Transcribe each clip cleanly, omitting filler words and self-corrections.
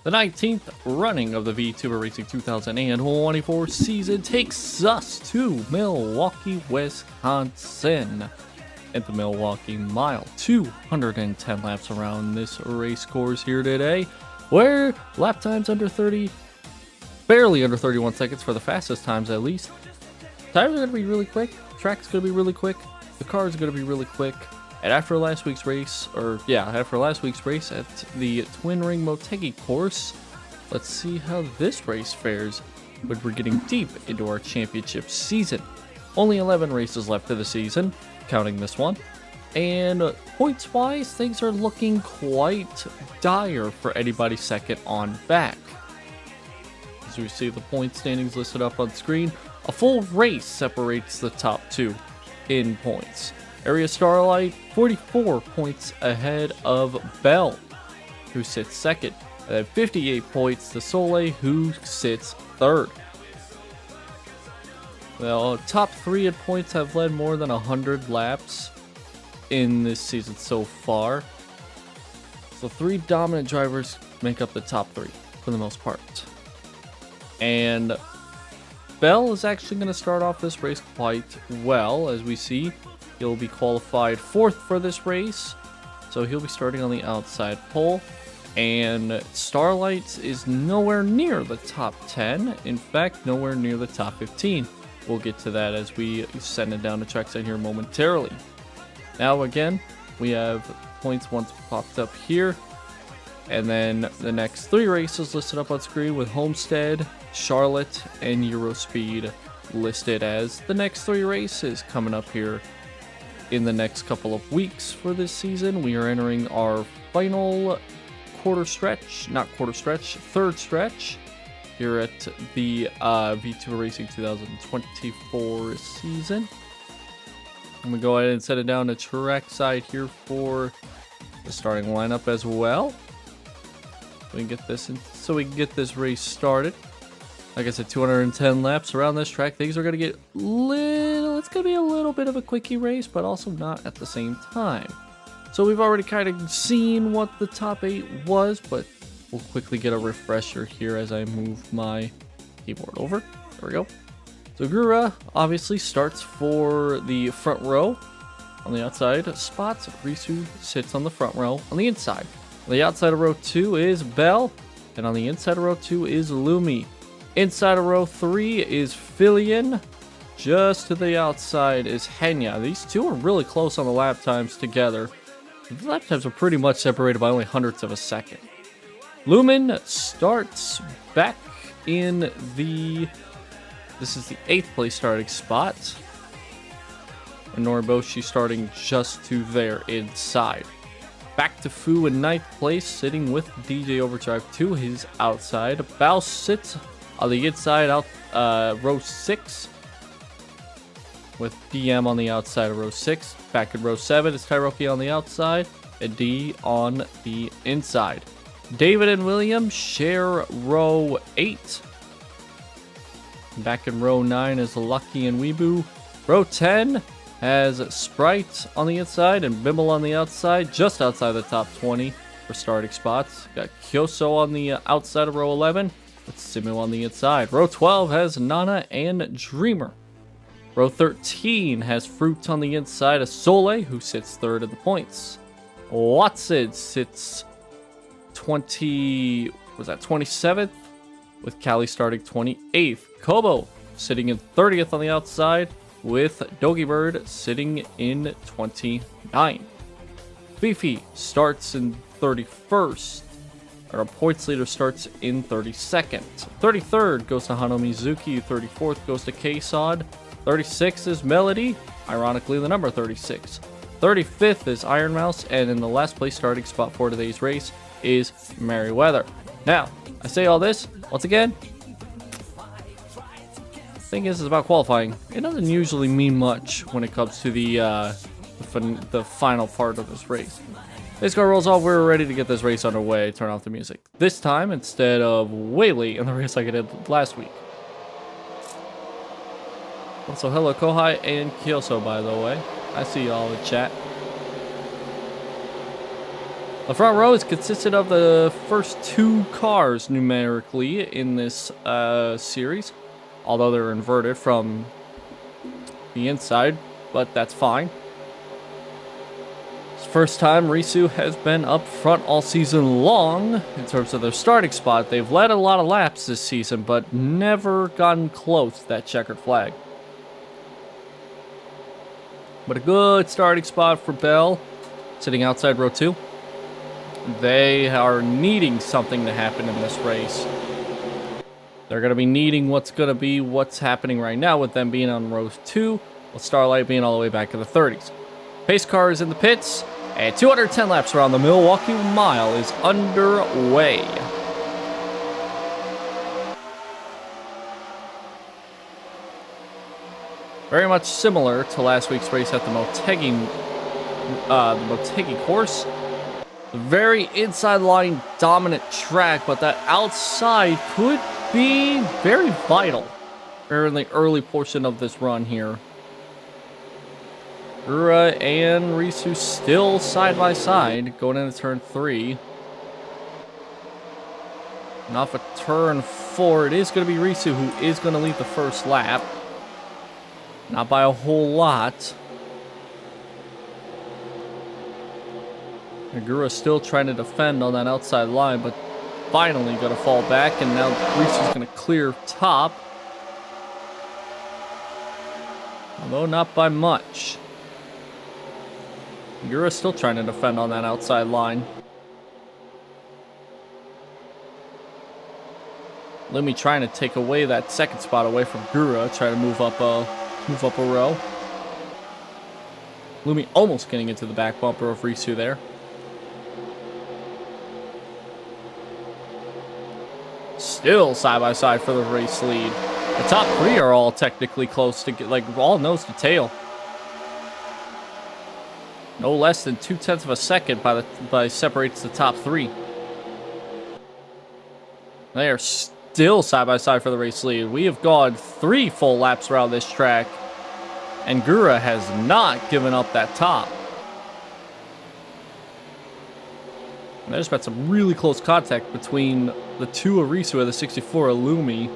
The 19th running of the VTuber Racing 2024 season takes us to Milwaukee, Wisconsin. At the Milwaukee Mile, 210 laps around this race course here today, where lap times under 30, barely under 31 seconds for the fastest times at least. Tires are going to be really quick, track's going to be really quick, the car is going to be really quick. And after last week's race at the Twin Ring Motegi course, let's see how this race fares when we're getting deep into our championship season. Only 11 races left of the season, counting this one. And points-wise, things are looking quite dire for anybody second on back. As we see the point standings listed up on screen, a full race separates the top two in points. Area Starlight, 44 points ahead of Bell, who sits second. And then 58 points to Soleil, who sits third. Well, top three in points have led more than 100 laps in this season so far. So three dominant drivers make up the top three for the most part. And Bell is actually going to start off this race quite well, as we see. He'll be qualified fourth for this race, so he'll be starting on the outside pole. And Starlight is nowhere near the top 10. In fact, nowhere near the top 15. We'll get to that as we send it down the trackside here momentarily. Now again, we have points once popped up here. And then the next three races listed up on screen with Homestead, Charlotte, and Eurospeed listed as the next three races coming up here in the next couple of weeks for this season. We are entering our final third stretch here at the VTuber Racing 2024 season. I'm gonna go ahead and set it down to trackside here for the starting lineup as well. We can get this so we can get this race started. Like I said, 210 laps around this track. Things are going to get it's going to be a little bit of a quickie race, but also not at the same time. So we've already kind of seen what the top 8 was, but we'll quickly get a refresher here as I move my keyboard over. There we go. So Gura obviously starts for the front row on the outside spots. Risu sits on the front row on the inside. On the outside of row 2 is Bell, and on the inside of row 2 is Lumi. Inside of row 3 is Filian. Just to the outside is Henya. These two are really close on the lap times together. The lap times are pretty much separated by only hundredths of a second. Lumen starts back in this is the 8th place starting spot. And Noriboshi starting just to their inside. Back to Fu in 9th place, sitting with DJ Overdrive to his outside. Bao sits on the inside, row 6, with DM on the outside of row 6. Back in row 7 is Kairoki on the outside, and D on the inside. David and William share row 8. Back in row 9 is Lucky and Weebu. Row 10 has Sprite on the inside and Bimble on the outside, just outside the top 20 for starting spots. Got Kyoso on the outside of row 11, with Simu on the inside. Row 12 has Nana and Dreamer. Row 13 has Fruit on the inside of Soleil, who sits third in the points. Watson sits 27th, with Callie starting 28th. Kobo sitting in 30th on the outside, with Doggy Bird sitting in 29. Beefy starts in 31st. Our points leader starts in 32nd. 33rd goes to Hano Mizuki. 34th goes to K-Sod. 36th is Melody, ironically the number 36. 35th is Iron Mouse, and in the last place starting spot for today's race is Merryweather. Now, I say all this, once again, thing is about qualifying. It doesn't usually mean much when it comes to the final part of this race. This car rolls off. We're ready to get this race underway. Turn off the music. This time, instead of way late in the race like I did last week. Also, hello Kohai and Kyoso, by the way. I see y'all in chat. The front row is consisted of the first 2 cars numerically in this series, although they're inverted from the inside, but that's fine. It's the first time Risu has been up front all season long in terms of their starting spot. They've led a lot of laps this season, but never gotten close to that checkered flag. But a good starting spot for Bell, sitting outside row 2. They are needing something to happen in this race. They're going to be needing what's happening right now with them being on row 2, with Starlight being all the way back in the 30s. Pace car is in the pits, and 210 laps around the Milwaukee Mile is underway. Very much similar to last week's race at the Motegi course. Very inside line dominant track, but that outside could be very vital in the early portion of this run here. Ura and Risu still side by side going into turn 3. And off of turn 4, it is going to be Risu who is going to lead the first lap. Not by a whole lot. Nagura's still trying to defend on that outside line, but finally going to fall back, and now Risu's going to clear top. Although not by much. Nagura's still trying to defend on that outside line. Lumi trying to take away that second spot away from Gura, trying to move up a row. Lumi almost getting into the back bumper of Risu there. Still side by side for the race lead. The top 3 are all technically close to get, like, all nose to tail. No less than 0.2 of a second by separates the top 3. They are still side by side for the race lead. We have gone 3 full laps around this track, and Gura has not given up that top. And there's been some really close contact between the 2 Arisu of the 64 Illumi.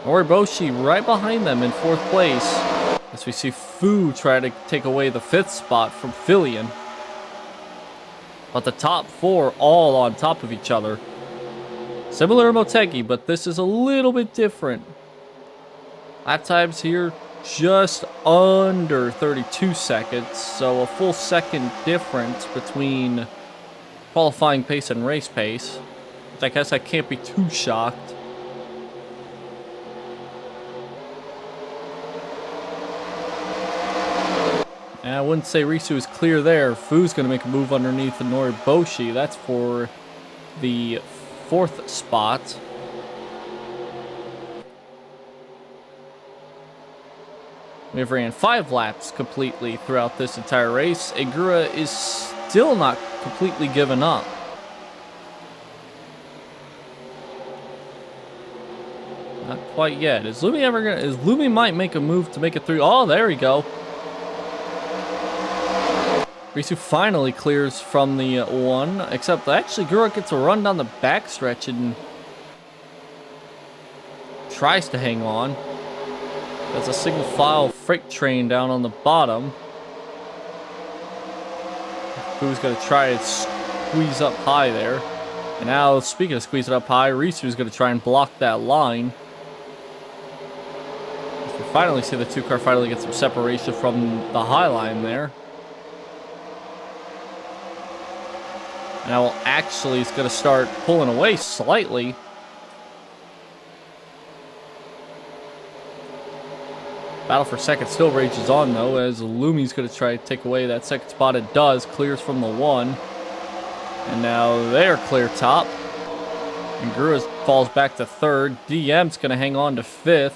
Noriboshi right behind them in 4th place, as we see Fu try to take away the 5th spot from Filian. But the top 4 all on top of each other. Similar to Motegi, but this is a little bit different. Lap times here just under 32 seconds, so a full second difference between qualifying pace and race pace. I guess I can't be too shocked. And I wouldn't say Risu is clear there. Fu's going to make a move underneath the Noriboshi. That's for the 4th spot. We've ran 5 laps completely throughout this entire race. Agura is still not completely given up. Not quite yet. Is Lumi might make a move to make it through. Oh, there we go. Risu finally clears from the 1, except actually Gura gets a run down the backstretch and tries to hang on. There's a single file freight train down on the bottom. Who's going to try and squeeze up high there. And now, speaking of squeezing up high, Risu's going to try and block that line. We finally see the 2-car finally get some separation from the high line there. Now, actually, it's going to start pulling away slightly. Battle for second still rages on, though, as Lumi's going to try to take away that second spot. It does. Clears from the 1. And now they're clear top. And Gura falls back to 3rd. DM's going to hang on to 5th.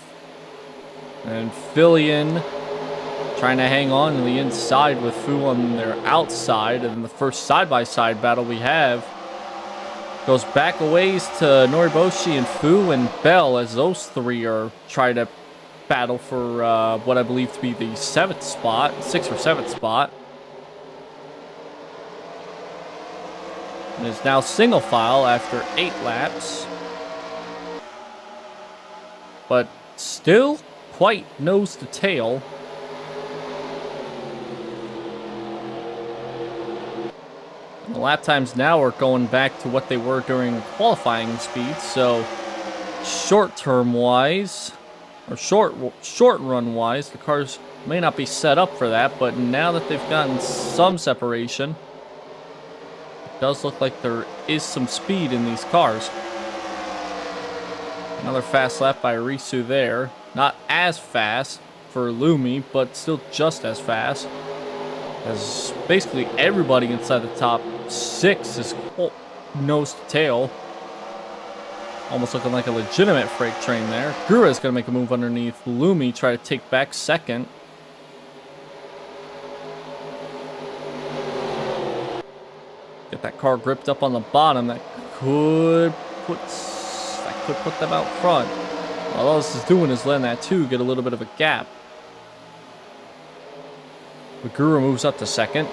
And Filian trying to hang on to the inside with Fu on their outside. And the first side-by-side battle we have goes back a ways to Noriboshi and Fu and Bell, as those 3 are trying to battle for what I believe to be the 7th spot, 6th or 7th spot. It is now single file after 8 laps. But still quite nose to tail. And the lap times now are going back to what they were during qualifying speeds. So short-term wise, or short run wise, the cars may not be set up for that, but now that they've gotten some separation, it does look like there is some speed in these cars. Another fast lap by Risu there. Not as fast for Lumi, but still just as fast. As basically everybody inside the top 6 is nose to tail. Almost looking like a legitimate freight train there. Gura is going to make a move underneath Lumi, try to take back second. Get that car gripped up on the bottom. That could put them out front. All this is doing is letting that 2 get a little bit of a gap. But Gura moves up to second.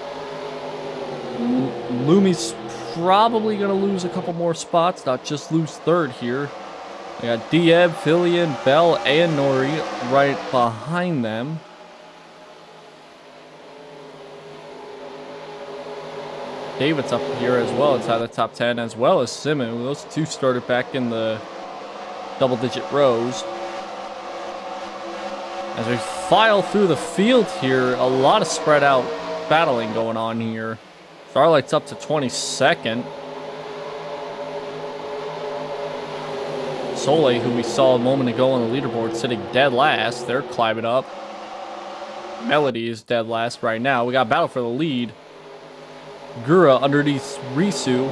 Lumi's probably going to lose a couple more spots, not just lose third here. They got Dieb, Filian, Bell, and Nori right behind them. David's up here as well inside the top 10, as well as Simu. Those two started back in the double-digit rows. As we file through the field here, a lot of spread out battling going on here. Starlight's up to 22nd. Soleil, who we saw a moment ago on the leaderboard, sitting dead last. They're climbing up. Melody is dead last right now. We got battle for the lead. Gura underneath Risu.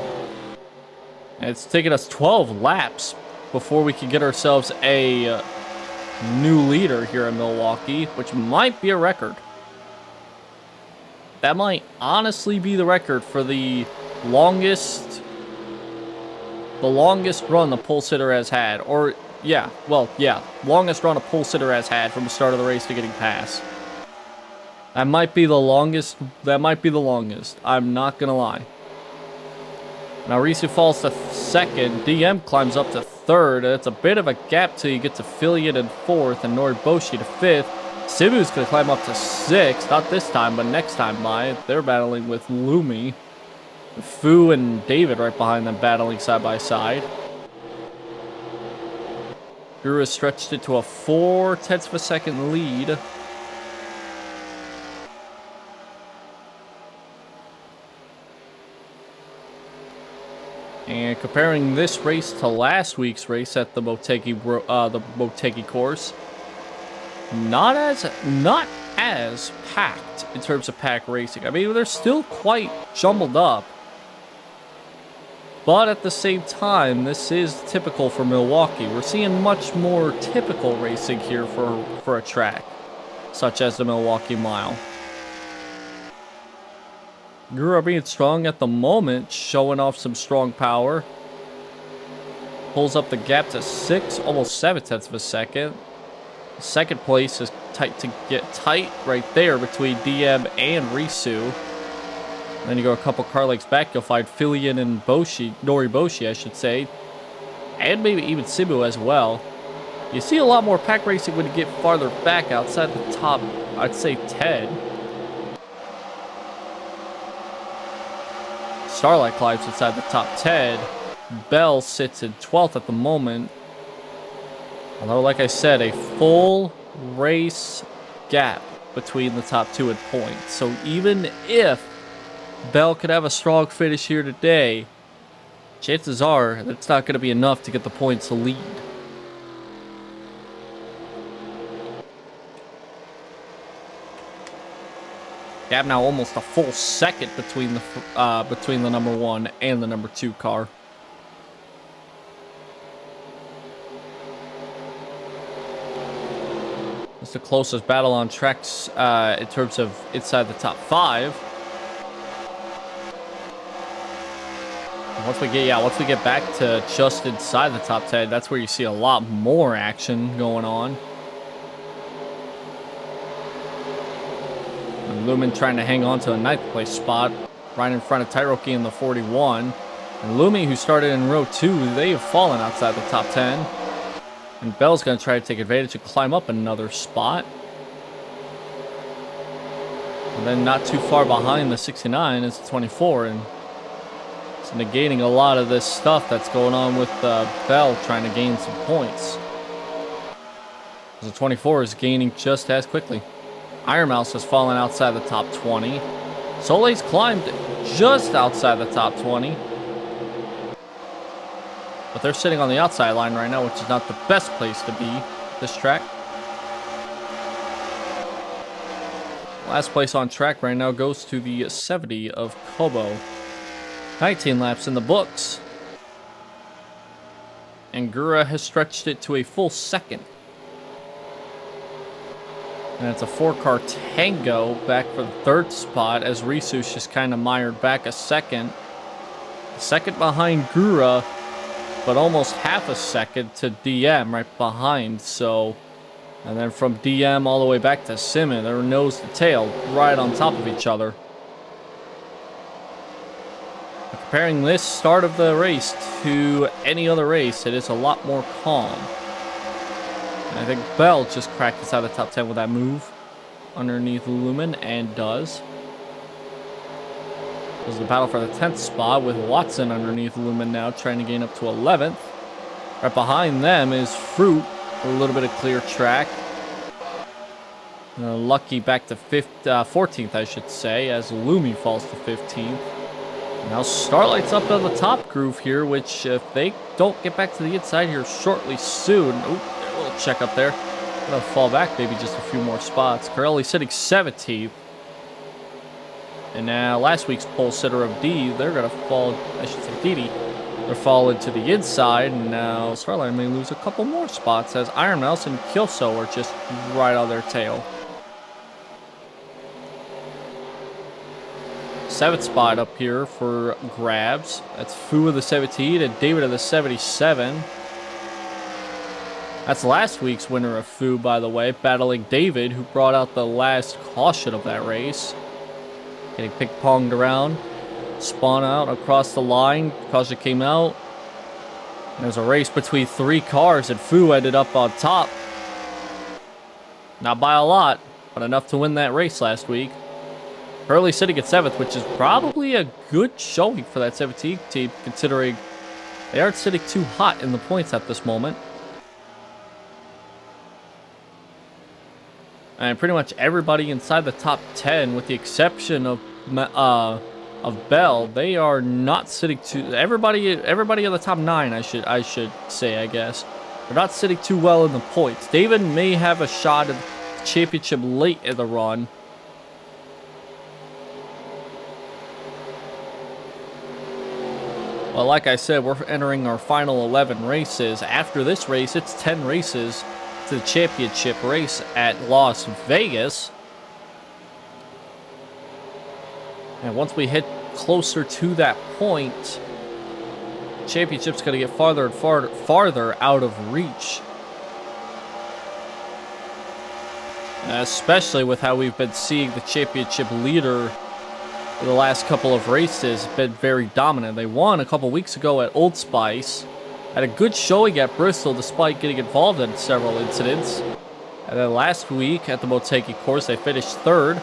And it's taken us 12 laps before we can get ourselves a new leader here in Milwaukee, which might be a record. That might honestly be the record for the longest run the pole sitter has had. Or, longest run a pole sitter has had from the start of the race to getting past. That might be the longest. I'm not going to lie. Now, Risu falls to second. DM climbs up to third. It's a bit of a gap till you get to Filian in fourth and Noriboshi to fifth. Sibu's going to climb up to sixth. Not this time, but next time by. They're battling with Lumi. Fu and David right behind them battling side by side. Guru has stretched it to a 0.4 of a second lead. And comparing this race to last week's race at the Motegi course, not as packed in terms of pack racing. I mean, they're still quite jumbled up, but at the same time, this is typical for Milwaukee. We're seeing much more typical racing here for a track such as the Milwaukee Mile. Gura being strong at the moment, showing off some strong power. Pulls up the gap to 6, almost 0.7 of a second. Second place is tight right there between DM and Risu. Then you go a couple car lengths back, you'll find Filian and Noriboshi, I should say. And maybe even Sibu as well. You see a lot more pack racing when you get farther back outside the top, I'd say 10. Starlight climbs inside the top 10. Bell sits in 12th at the moment. Although, like I said, a full race gap between the top 2 in points. So even if Bell could have a strong finish here today, chances are that it's not going to be enough to get the points to lead. Gap now almost a full second between the number 1 and the number 2 car. It's the closest battle on tracks in terms of inside the top 5. And once we get back to just inside the top 10, that's where you see a lot more action going on. And Lumen trying to hang on to a 9th place spot right in front of Tyroki in the 41. And Lumi, who started in row 2, they have fallen outside the top 10. And Bell's going to try to take advantage and climb up another spot. And then not too far behind the 69 is the 24. And it's negating a lot of this stuff that's going on with Bell trying to gain some points. The 24 is gaining just as quickly. Iron Mouse has fallen outside the top 20. Soleil's climbed just outside the top 20. But they're sitting on the outside line right now, which is not the best place to be this track. Last place on track right now goes to the 70 of Kobo. 19 laps in the books. And Gura has stretched it to a full second. And it's a 4-car tango back for the 3rd spot as Risu's just kind of mired back a second. Second behind Gura, but almost half a second to DM right behind. So, and then from DM all the way back to Simon, they're nose to tail right on top of each other. Comparing this start of the race to any other race, it is a lot more calm. And I think Bell just cracked inside the top 10 with that move underneath Lumen, and does. This is the battle for the 10th spot with Watson underneath Lumen now, trying to gain up to 11th. Right behind them is Fruit, a little bit of clear track. Lucky back to 14th, I should say, as Lumi falls to 15th. Now Starlight's up on the top groove here, which if they don't get back to the inside here shortly soon... Oh, a little check up there. Gonna fall back maybe just a few more spots. Corelli sitting 17th. And now last week's pole sitter of D, they're gonna fall, I should say Didi. They're falling to the inside, and now Starlight may lose a couple more spots as Iron Mouse and Kilso are just right on their tail. 7th spot up here for grabs. That's Fu of the 17 and David of the 77. That's last week's winner of Fu, by the way, battling David, who brought out the last caution of that race. Getting ping-ponged around. Spawn out across the line. Kaja came out. And there's a race between 3 cars, and Fu ended up on top. Not by a lot, but enough to win that race last week. Hurley sitting at 7th, which is probably a good showing for that 17 team, considering they aren't sitting too hot in the points at this moment. And pretty much everybody inside the top 10, with the exception of Bell, they are not sitting too. Everybody in the top 9, I should say, I guess, they're not sitting too well in the points. David may have a shot at the championship late in the run. Well, like I said, we're entering our final 11 races. After this race, it's 10 races to the championship race at Las Vegas. And once we hit closer to that point, championship's going to get farther and farther out of reach. Especially with how we've been seeing the championship leader in the last couple of races been very dominant. They won a couple weeks ago at Old Spice. Had a good showing at Bristol despite getting involved in several incidents. And then last week at the Motegi course, they finished 3rd.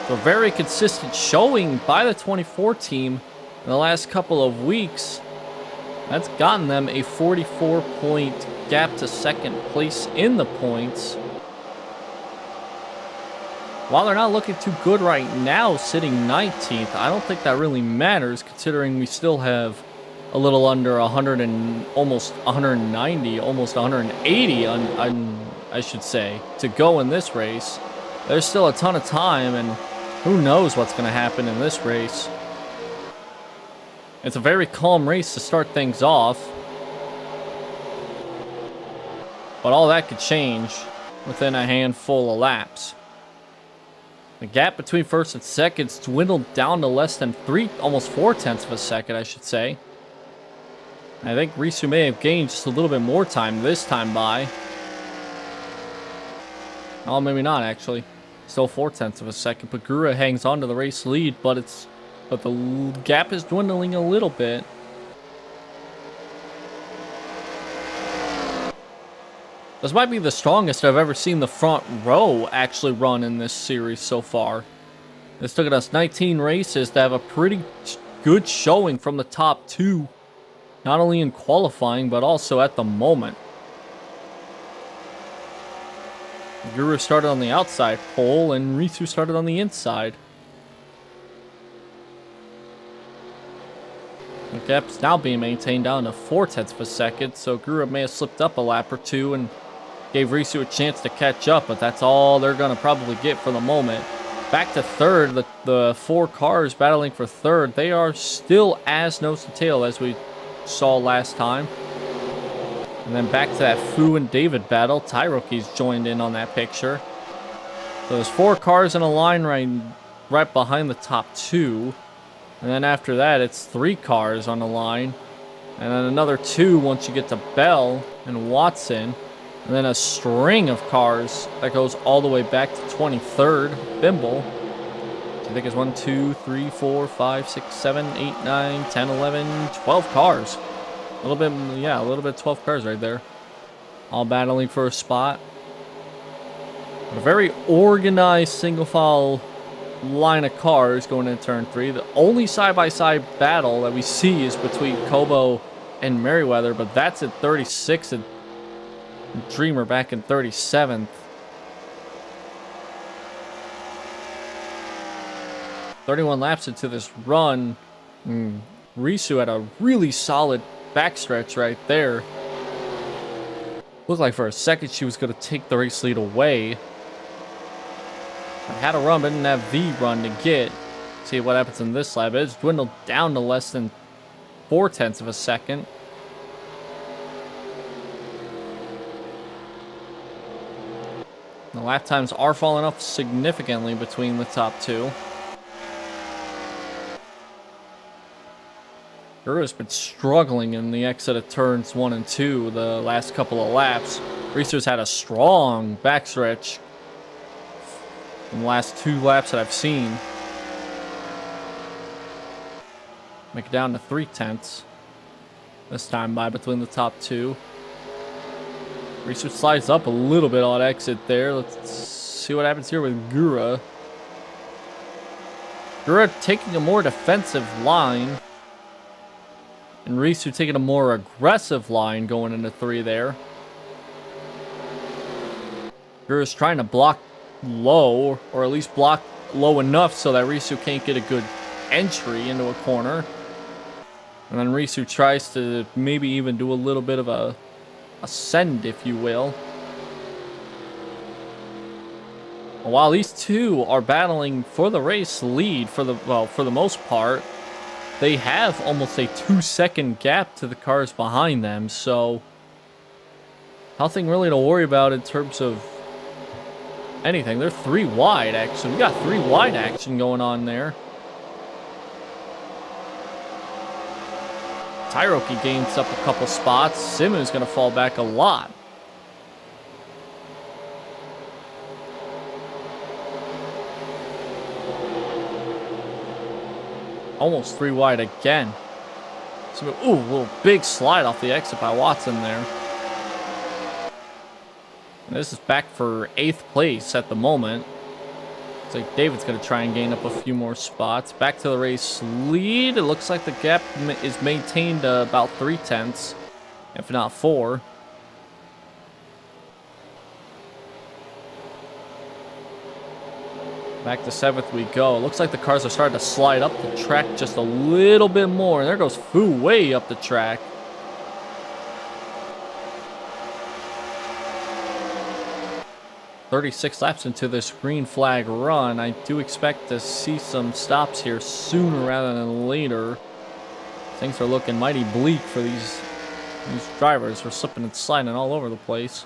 So very consistent showing by the 24 team in the last couple of weeks. That's gotten them a 44-point gap to second place in the points. While they're not looking too good right now, sitting 19th, I don't think that really matters, considering we still have a little under 100 and almost 190, almost 180, I should say, to go in this race. There's still a ton of time, and who knows what's going to happen in this race. It's a very calm race to start things off, but all that could change within a handful of laps. The gap between first and second's dwindled down to less than almost 4/10 of a second, I should say. I think Risu may have gained just a little bit more time this time by. Oh, maybe not, actually. Still 4/10 of a second, but Gura hangs on to the race lead, but it's but the gap is dwindling a little bit. This might be the strongest I've ever seen the front row actually run in this series so far. It's taken us 19 races to have a pretty good showing from the top two, not only in qualifying, but also at the moment. Guru started on the outside pole, and Risu started on the inside. The gap's now being maintained down to 0.4 of a second, so Guru may have slipped up a lap or two and gave Risu a chance to catch up, but that's all they're going to probably get for the moment. Back to third, the four cars battling for third, they are still as nose to tail as we saw last time. And then back to that Fu and David battle. Tyroki's joined in on that picture. So there's four cars in a line right behind the top two. And then after that, it's three cars on the line. And then another two once you get to Bell and Watson. And then a string of cars that goes all the way back to 23rd, Bimble. So I think it's 1, 2, 3, 4, 5, 6, 7, 8, 9, 10, 11, 12 cars. A little bit, yeah, a little bit 12 cars right there. All battling for a spot. A very organized single file line of cars going into turn 3. The only side-by-side battle that we see is between Kobo and Merriweather, but that's at 36th and Dreamer back in 37th. "31 laps into this run. Risu had a really solid backstretch right there. Looked like for a second she was going to take the race lead away. I had a run, but didn't have the run to get. See what happens in this lap. It's dwindled down to less than 0.4 of a second. The lap times are falling off significantly between the top two. Guru's been struggling in the exit of turns 1 and 2 the last couple of laps. Risu's had a strong backstretch in the last 2 laps that I've seen. Make it down to 0.3 this time by between the top two. Risu slides up a little bit on exit there. Let's see what happens here with Gura. Gura taking a more defensive line. And Risu taking a more aggressive line going into 3 there. Gura's trying to block low, or at least block low enough so that Risu can't get a good entry into a corner. And then Risu tries to maybe even do a little bit of a send, if you will. While these two are battling for the race lead for the most part, they have almost a 2-second gap to the cars behind them, so nothing really to worry about in terms of anything. They're 3 wide, actually. We got 3 wide action going on there. Tyroki gains up a couple spots. Simu's going to fall back a lot. Almost 3 wide again. Simu, ooh, a little big slide off the exit by Watson there. And this is back for 8th place at the moment. Looks like David's going to try and gain up a few more spots. Back to the race lead. It looks like the gap is maintained about 0.3, if not 4. Back to 7th we go. It looks like the cars are starting to slide up the track just a little bit more. And there goes Fu way up the track. "36 laps into this green flag run. I do expect to see some stops here sooner rather than later. Things are looking mighty bleak for these drivers. They're slipping and sliding all over the place.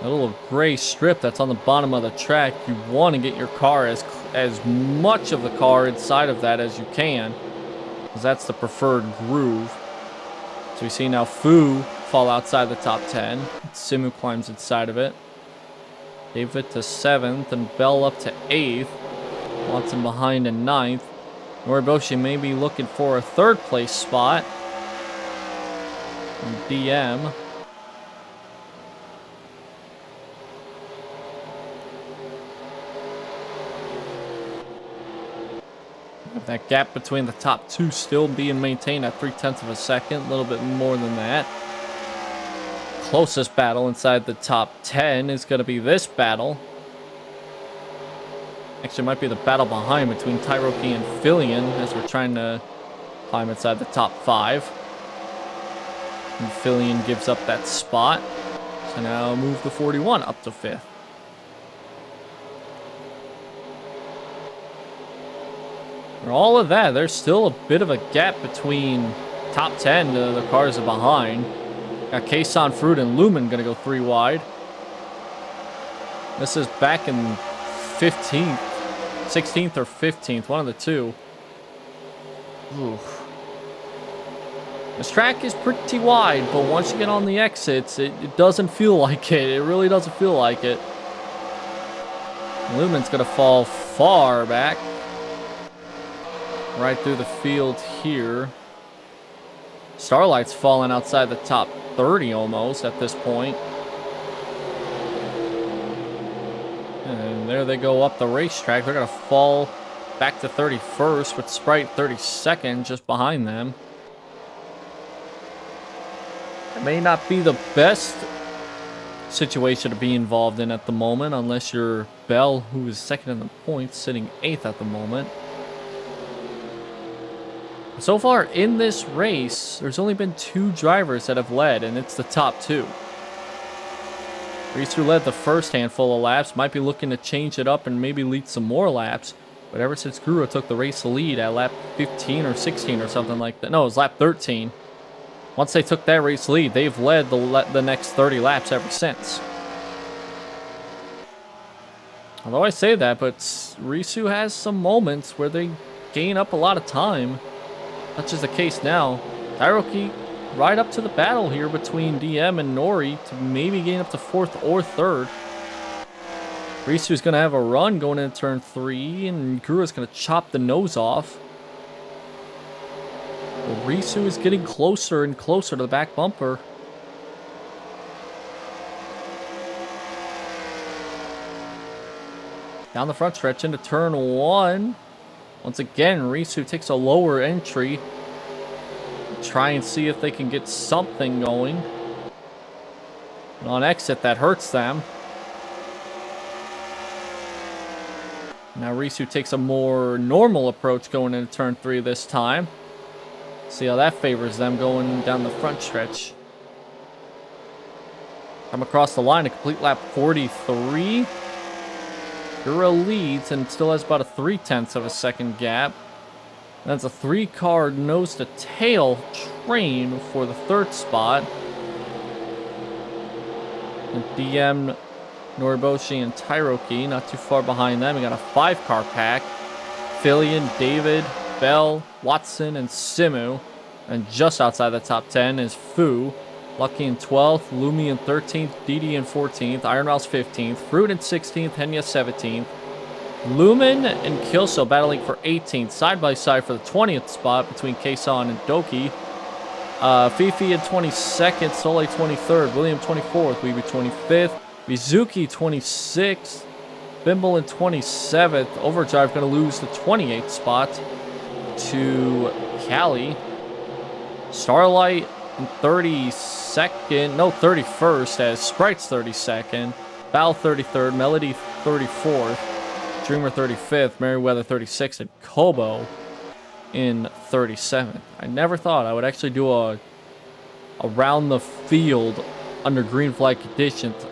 A little gray strip that's on the bottom of the track. You want to get your car as much of the car inside of that as you can, because that's the preferred groove. So we see now Fu fall outside the top 10. Simu climbs inside of it. David to 7th, and Bell up to 8th. Watson behind in 9th. Noriboshi may be looking for a 3rd place spot. And DM. That gap between the top 2 still being maintained at 0.3 of a second, a little bit more than that. Closest battle inside the top 10 is going to be this battle. Actually, it might be the battle behind between Tyroki and Fillion as we're trying to climb inside the top 5. And Fillion gives up that spot. So now move the 41 up to 5th. For all of that, there's still a bit of a gap between top 10 to the cars are behind. Got Kason, Fruit, and Lumen going to go 3 wide. This is back in 15th, 16th or 15th, one of the two. Oof. This track is pretty wide, but once you get on the exits, it doesn't feel like it. It really doesn't feel like it. Lumen's going to fall far back. Right through the field here. Starlight's falling outside the top 30 almost at this point. And there they go up the racetrack. They're going to fall back to 31st with Sprite 32nd just behind them. It may not be the best situation to be involved in at the moment unless you're Bell, who is 2nd in the points, sitting 8th at the moment. So far in this race, there's only been 2 drivers that have led, and it's the top 2. Reese, who led the first handful of laps, might be looking to change it up and maybe lead some more laps. But ever since Guru took the race lead at lap 15 or 16 or something like that. No, it was lap 13. Once they took that race lead, they've led the next 30 laps ever since. Although I say that, but Risu has some moments where they gain up a lot of time. Such is the case now. Tyroki right up to the battle here between DM and Nori to maybe gain up to 4th or 3rd. Risu's going to have a run going into turn 3, and Guru's going to chop the nose off. Well, Risu is getting closer and closer to the back bumper. Down the front stretch into turn 1. Once again, Risu takes a lower entry. Try and see if they can get something going. And on exit, that hurts them. Now Risu takes a more normal approach going into turn 3 this time. See how that favors them going down the front stretch. Come across the line to complete lap 43. Gura leads and still has about a 0.3 of a second gap. That's a 3-car nose-to-tail train for the 3rd spot. And DM, Noriboshi, and Tyroki not too far behind them. We got a 5-car pack. Fillion, David, Bell, Watson, and Simu. And just outside the top 10 is Fu. Lucky in 12th, Lumi in 13th, Didi in 14th, Iron Mouse 15th, Fruit in 16th, Henya 17th. Lumen and Kilso battling for 18th, side by side for the 20th spot between Kason and Doki. Fifi in 22nd, Soleil 23rd, William 24th, Weeby 25th, Mizuki 26th, Bimble in 27th. Overdrive going to lose the 28th spot to Cali. Starlight in 32nd, no, 31st, as Sprite's 32nd, Val 33rd, Melody 34th, Dreamer 35th, Merryweather 36th, and Kobo in 37th. I never thought I would actually do a around the field under green flag conditions,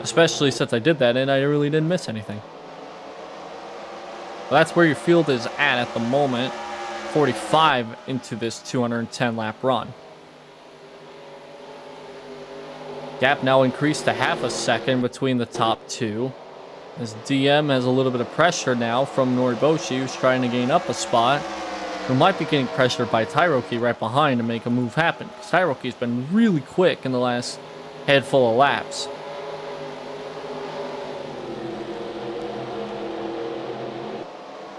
especially since I did that and I really didn't miss anything. Well, that's where your field is at the moment, 45 into this 210 lap run. Gap now increased to half a second between the top 2. As DM has a little bit of pressure now from Noriboshi, who's trying to gain up a spot. Who might be getting pressured by Tyroki right behind to make a move happen. Because Tyroki's been really quick in the last handful of laps.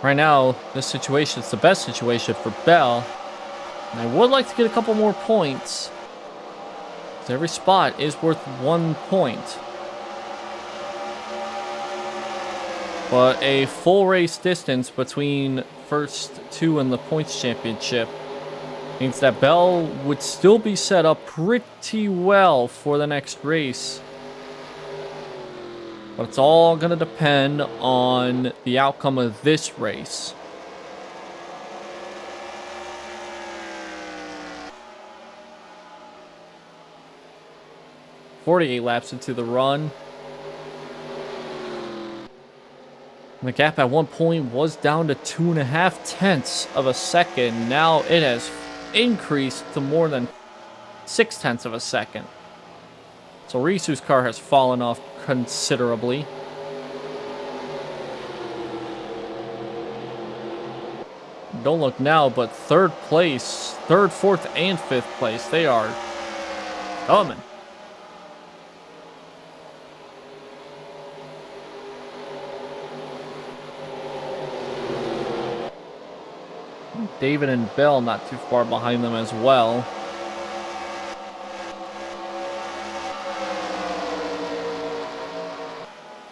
Right now, this situation is the best situation for Bell. And I would like to get a couple more points. So every spot is worth 1 point. But a full race distance between first two in the points championship means that Bell would still be set up pretty well for the next race. But it's all going to depend on the outcome of this race. "48 laps into the run." The gap at one point was down to 2.5 tenths of a second. Now it has increased to more than 6 tenths of a second. So Risu's car has fallen off considerably. Don't look now, but third, fourth, and fifth place, they are coming. David and Bell not too far behind them as well.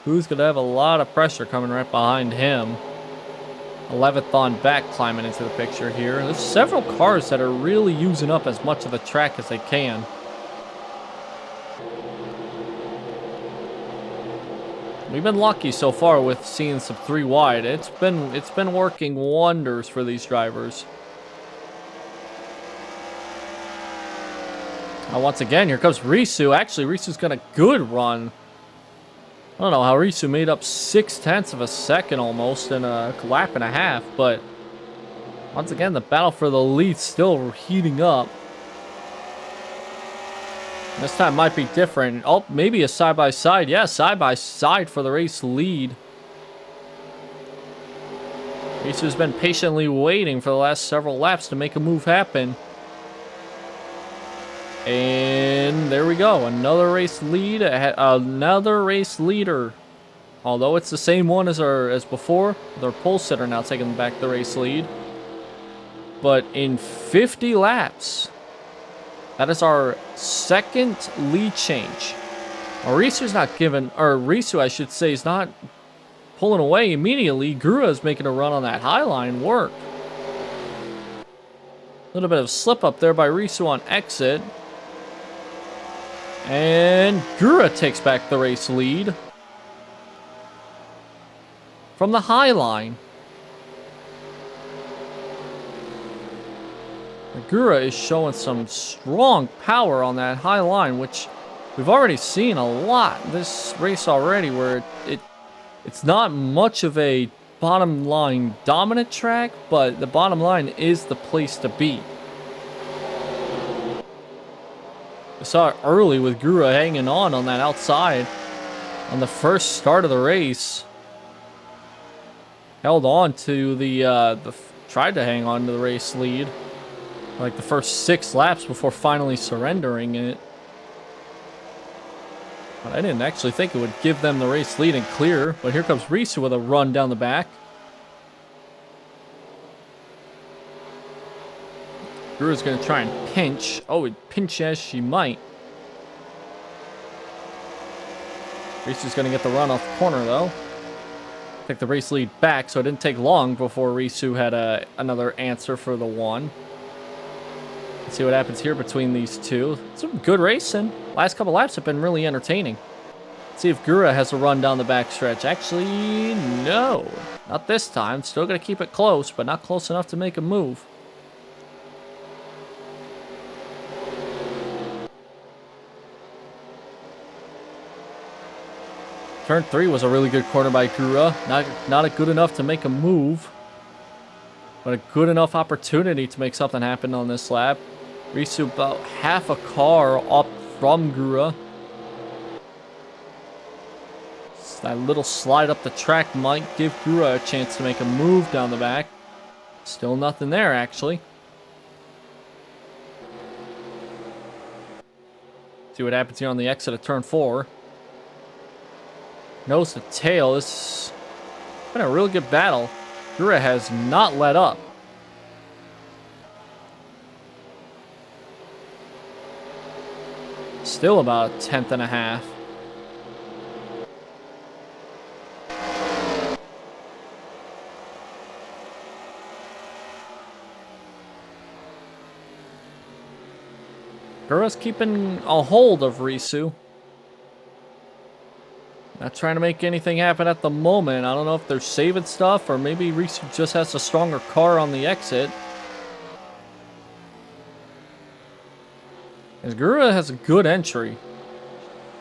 Who's going to have a lot of pressure coming right behind him? 11th on back climbing into the picture here. There's several cars that are really using up as much of the track as they can. We've been lucky so far with seeing some 3 wide. It's been working wonders for these drivers. Now once again, here comes Risu. Actually, Risu's got a good run. I don't know how Risu made up 6 tenths of a second almost in a lap and a half, but once again, the battle for the lead still heating up. This time might be different. Oh, maybe a side-by-side. Yeah, side-by-side for the race lead. Risu's been patiently waiting for the last several laps to make a move happen. And there we go. Another race lead. Another race leader. Although it's the same one as before. Their pole sitter now taking back the race lead. But in 50 laps, that is our second lead change. Risu's not giving, or Risu, I should say, is not pulling away immediately. Gura is making a run on that high line work. A little bit of slip up there by Risu on exit. And Gura takes back the race lead from the high line. Gura is showing some strong power on that high line, which we've already seen a lot this race already, where it's not much of a bottom line dominant track, but the bottom line is the place to be. We saw it early with Gura hanging on that outside on the first start of the race. Held on to tried to hang on to the race lead like the first 6 laps before finally surrendering it. But I didn't actually think it would give them the race lead and clear. But here comes Risu with a run down the back. Gura's going to try and pinch. Oh, pinch as she might. Risu's going to get the run off the corner, though. Take the race lead back, so it didn't take long before Risu had another answer for the 1. Let's see what happens here between these two. Some good racing. Last couple laps have been really entertaining. Let's see if Gura has a run down the back stretch. Actually, no. Not this time. Still going to keep it close, but not close enough to make a move. Turn 3 was a really good corner by Gura. Not good enough to make a move, but a good enough opportunity to make something happen on this lap. Risu about half a car up from Gura. So that little slide up the track might give Gura a chance to make a move down the back. Still nothing there, actually. See what happens here on the exit of turn 4. Nose to tail. This has been a real good battle. Gura has not let up. Still about a 10th and a half. Gura's keeping a hold of Risu. Not trying to make anything happen at the moment. I don't know if they're saving stuff or maybe Risu just has a stronger car on the exit. As Gura has a good entry.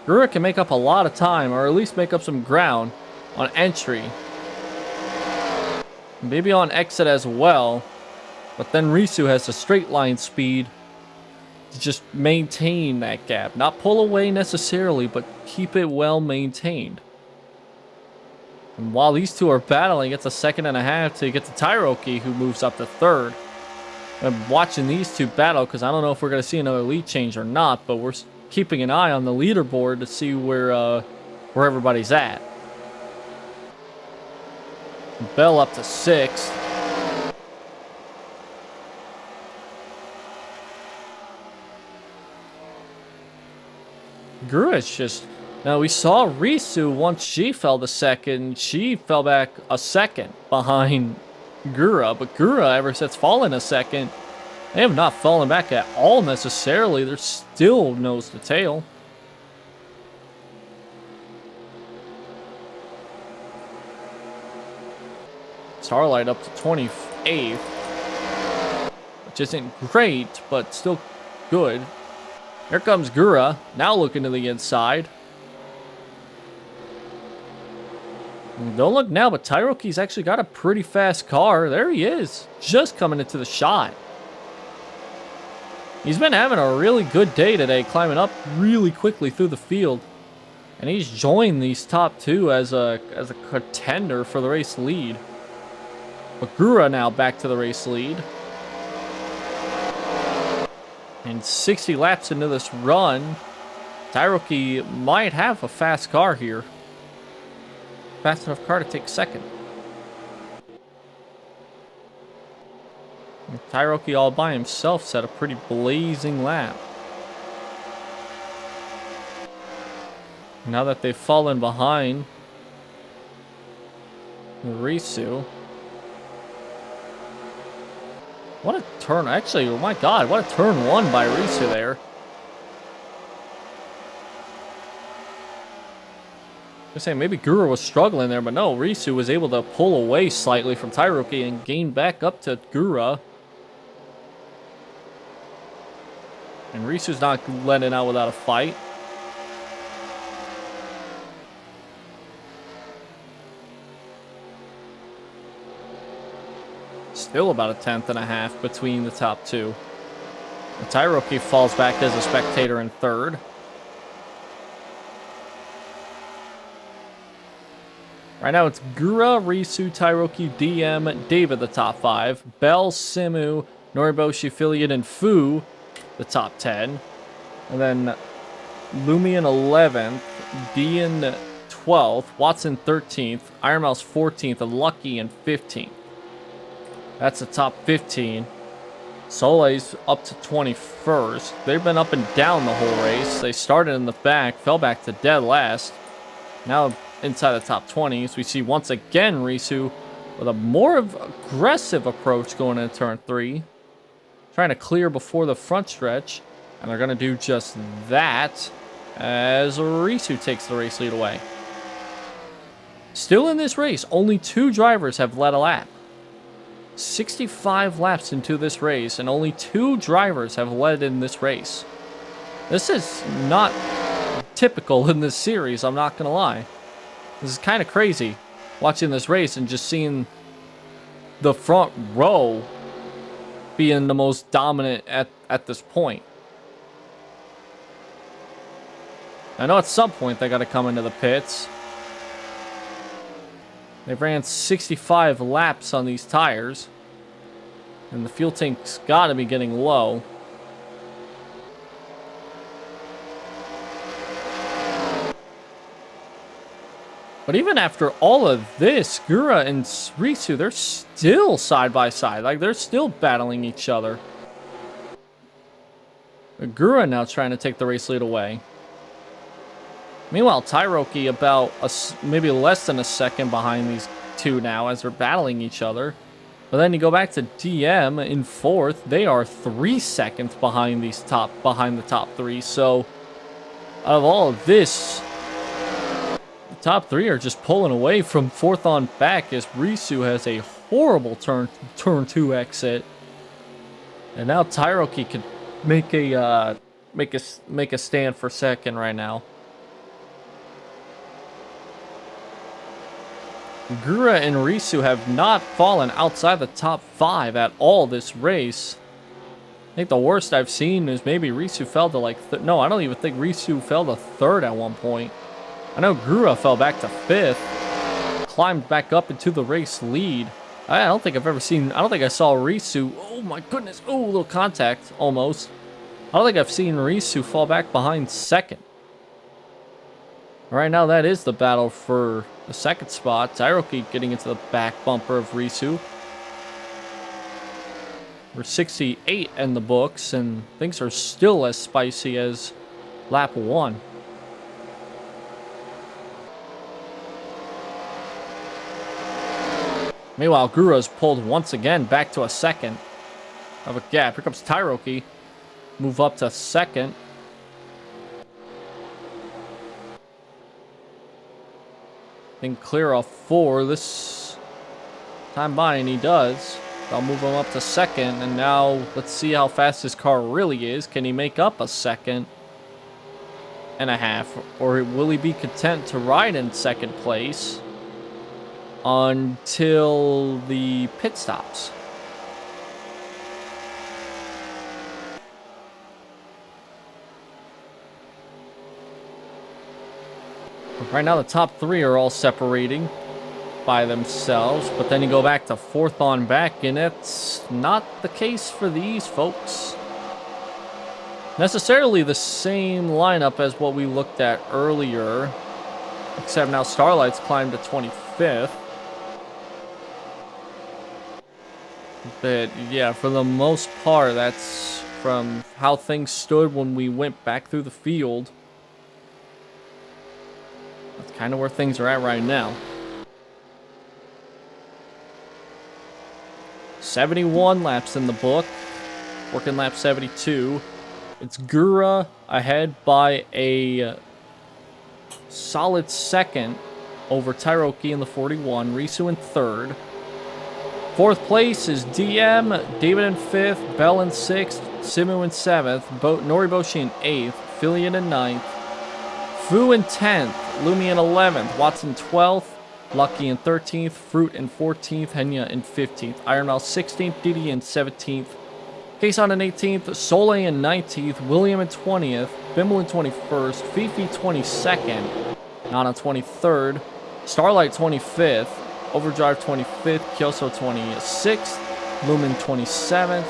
Gura can make up a lot of time, or at least make up some ground on entry. Maybe on exit as well. But then Risu has a straight line speed to just maintain that gap. Not pull away necessarily, but keep it well maintained. And while these two are battling, it's a 2.5 seconds to get to Tairoki, who moves up to 3rd. I'm watching these two battle because I don't know if we're going to see another lead change or not, but we're keeping an eye on the leaderboard to see where everybody's at. Bell up to 6th. Gura's just... Now, we saw Risu, once she fell to 2nd, she fell back a 2nd behind Gura. But Gura, ever since falling a 2nd, they have not fallen back at all necessarily. They're still nose to tail. Starlight up to 28th. Which isn't great, but still good. Here comes Gura, now looking to the inside. Don't look now, but Tairoki's actually got a pretty fast car. There he is, just coming into the shot. He's been having a really good day today, climbing up really quickly through the field. And he's joined these top two as a contender for the race lead. But Gura now back to the race lead. And 60 laps into this run, Tairoki might have a fast car here. Fast enough car to take 2nd. And Tairoki all by himself set a pretty blazing lap. Now that they've fallen behind Risu. What a turn. Actually, oh my god, what a turn 1 by Risu there. I was saying maybe Gura was struggling there, but no, Risu was able to pull away slightly from Tairoki and gain back up to Gura. And Risu's not letting out without a fight. Still about a 10th and a half between the top two. And Tairoki falls back as a spectator in 3rd. Right now it's Gura, Risu, Tairoki, DM, David the top 5. Bell, Simu, Noriboshi, Affiliate, and Fu the top 10. And then Lumion 11th, Dian 12th, Watson 13th, Iron Mouse 14th, and Lucky in 15th. That's the top 15. Soleil's up to 21st. They've been up and down the whole race. They started in the back, fell back to dead last. Now inside the top 20s, we see once again Risu with a more aggressive approach going into turn 3. Trying to clear before the front stretch. And they're going to do just that as Risu takes the race lead away. Still in this race, only 2 drivers have led a lap. 65 laps into this race, and only 2 drivers have led in this race. This is not typical in this series, I'm not gonna lie. This is kind of crazy, watching this race and just seeing the front row being the most dominant at this point. I know at some point they gotta come into the pits. They ran 65 laps on these tires. And the fuel tank's got to be getting low. But even after all of this, Gura and Risu, they're still side by side. Like, they're still battling each other. Gura now trying to take the race lead away. Meanwhile, Tairoki about maybe less than a second behind these two now as they're battling each other. But then you go back to DM in fourth. They are 3 seconds behind the top three. So out of all of this, the top three are just pulling away from fourth on back as Risu has a horrible turn 2 exit. And now Tairoki could make a stand for second right now. Gura and Risu have not fallen outside the top 5 at all this race. I think the worst I've seen is maybe Risu fell to like... no, I don't even think Risu fell to 3rd at one point. I know Gura fell back to 5th. Climbed back up into the race lead. I don't think I've ever seen... I don't think I saw Risu... Oh my goodness. Oh, a little contact almost. I don't think I've seen Risu fall back behind 2nd. Right now, that is the battle for the 2nd spot. Tairoki getting into the back bumper of Risu. We're 68 in the books, and things are still as spicy as lap 1. Meanwhile, Gura's pulled once again back to a 2nd of a gap. Here comes Tairoki. Move up to 2nd. Then clear off 4 this time by, and he does. I'll move him up to 2nd, and now let's see how fast his car really is. Can he make up a 2.5 seconds, or will he be content to ride in 2nd place until the pit stops? Right now, the top 3 are all separating by themselves, but then you go back to 4th on back, and it's not the case for these folks. Necessarily the same lineup as what we looked at earlier, except now Starlight's climbed to 25th. But yeah, for the most part, that's from how things stood when we went back through the field. That's kind of where things are at right now. 71 laps in the book. Working lap 72. It's Gura ahead by a solid 2nd over Tairoki in the 41. Risu in 3rd. 4th place is DM, David in 5th, Bell in 6th, Simu in 7th, Noriboshi in 8th, Filian in 9th, Fu in 10th, Lumi in 11th, Watson 12th, Lucky in 13th, Fruit in 14th, Henya in 15th, Ironmouse 16th, Didi in 17th, Kason in 18th, Soleil in 19th, William in 20th, Bimble in 21st, Fifi 22nd, Nana 23rd, Starlight 25th, Overdrive 25th, Kyoso 26th, Lumen 27th,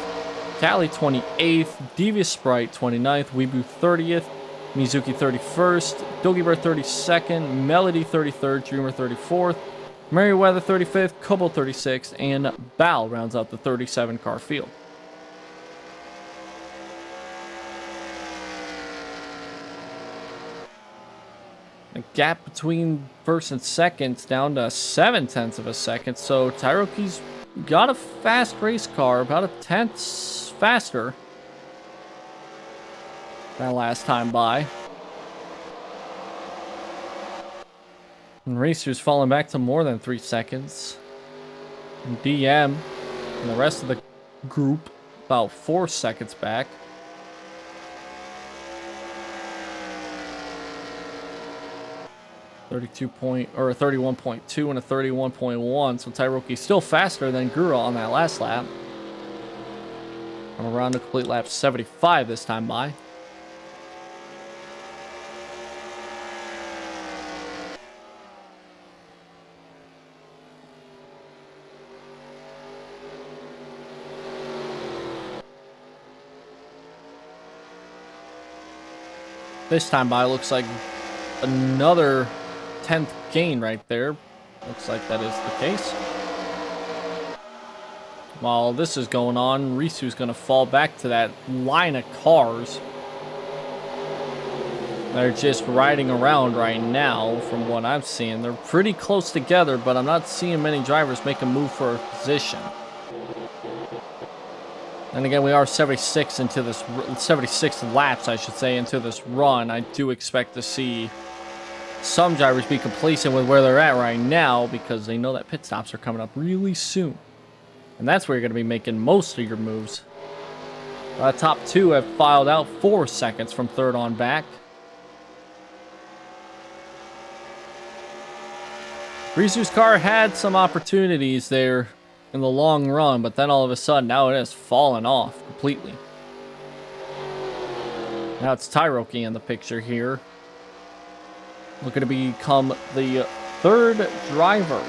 Cali 28th, Devious Sprite 29th, Weebu 30th, Mizuki 31st, Dogibird 32nd, Melody 33rd, Dreamer 34th, Merryweather 35th, Kobo 36th, and Bao rounds out the 37 car field. The gap between 1st and 2nd's down to 0.7 seconds, so Tairoki's got a fast race car, about a 1/10 faster than last time by. And Racer's falling back to more than 3 seconds. And DM and the rest of the group about 4 seconds back. or a 31.2 and a 31.1. So Tairoki's still faster than Gura on that last lap. I'm around to complete lap 75 this time by. This time by looks like another 10th gain right there. Looks like that is the case. While this is going on, Risu's going to fall back to that line of cars. They're just riding around right now, from what I'm seeing. They're pretty close together, but I'm not seeing many drivers make a move for a position. And again, we are 76 into this, 76 laps, I should say, into this run. I do expect to see some drivers be complacent with where they're at right now because they know that pit stops are coming up really soon. And that's where you're going to be making most of your moves. Top two have filed out 4 seconds from third on back. Risu's car had some opportunities there in the long run, but then all of a sudden, now it has fallen off completely. Now it's Tyroki in the picture here. Looking to become the 3rd driver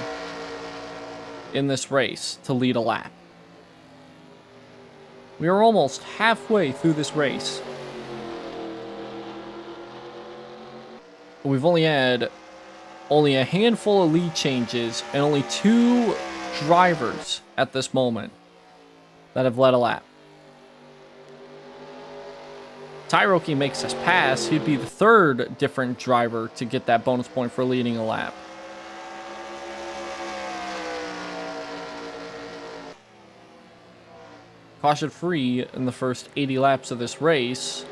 in this race to lead a lap. We are almost halfway through this race. We've only had a handful of lead changes and only 2 drivers at this moment that have led a lap. Tyroki makes us pass. He'd be the 3rd different driver to get that bonus point for leading a lap. Caution free in the first 80 laps of this race.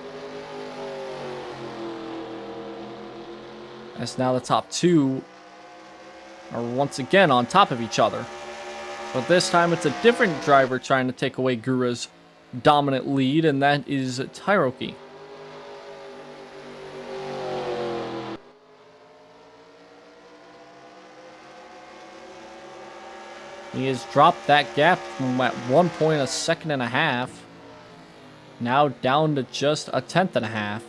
As now the top 2 are once again on top of each other. But this time it's a different driver trying to take away Gura's dominant lead, and that is Tyroki. He has dropped that gap from at one point 1.5 seconds, now down to just 1/10 and a half.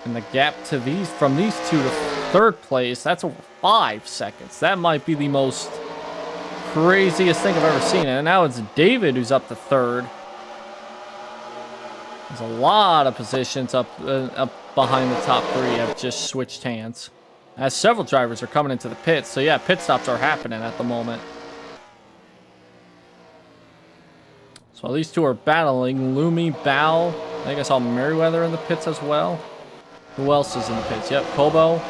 And the gap to from these two to third place, that's over 5 seconds. That might be the most craziest thing I've ever seen. And now it's David who's up to 3rd. There's a lot of positions up behind the top 3 have just switched hands. As several drivers are coming into the pits. So yeah, pit stops are happening at the moment. So these two are battling. Lumi, Bao. I think I saw Merriweather in the pits as well. Who else is in the pits? Yep, Kobo.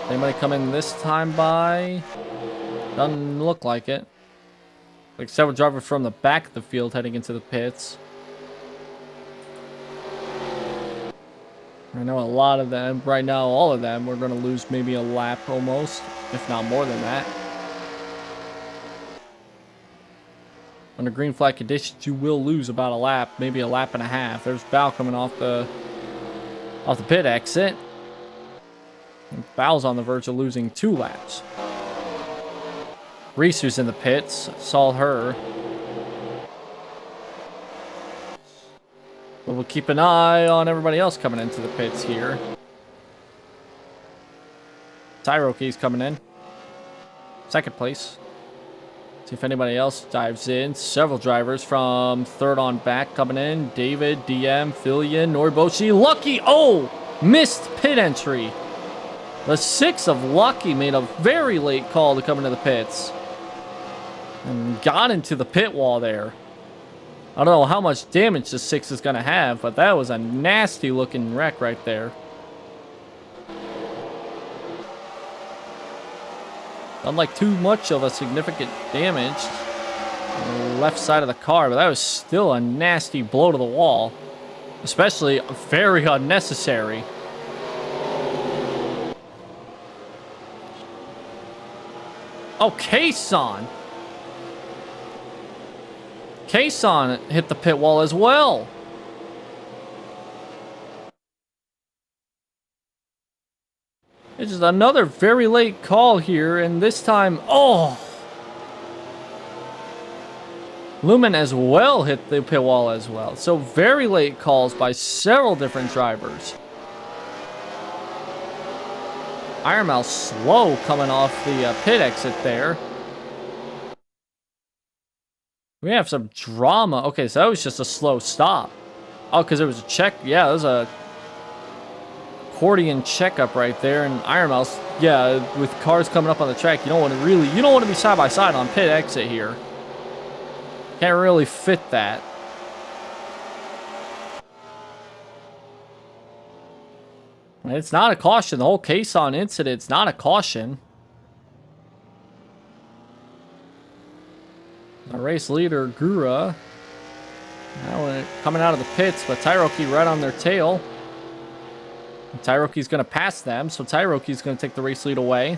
Anybody come in this time by? Doesn't look like it. Like several drivers from the back of the field heading into the pits. I know a lot of them, right now all of them, we're going to lose maybe a lap almost, if not more than that. Under green flag conditions, you will lose about a lap, maybe a lap and a half. There's Bao coming off the pit exit. And Bao's on the verge of losing 2 laps. Risu's in the pits, saw her. But we'll keep an eye on everybody else coming into the pits here. Tyroki's coming in. 2nd place. See if anybody else dives in. Several drivers from 3rd on back coming in. David, DM, Filian, Noriboshi, Lucky. Oh! Missed pit entry. The 6 of Lucky made a very late call to come into the pits. And got into the pit wall there. I don't know how much damage the 6 is going to have, but that was a nasty looking wreck right there. Unlike too much of a significant damage on the left side of the car, but that was still a nasty blow to the wall. Especially very unnecessary. Oh, Kason! Kason hit the pit wall as well. It's just another very late call here, and this time, oh! Lumen as well hit the pit wall as well. So very late calls by several different drivers. Ironmouse slow coming off the pit exit there. We have some drama. Okay, so that was just a slow stop. Oh, because it was a check. Yeah, it was a accordion checkup right there. And Iron Mouse, yeah, with cars coming up on the track, you don't want to be side by side on pit exit here. Can't really fit that. It's not a caution. The whole case on incident's not a caution. The race leader, Gura, now coming out of the pits, but Tyroki right on their tail. Tyroki's going to pass them, so Tyroki's going to take the race lead away.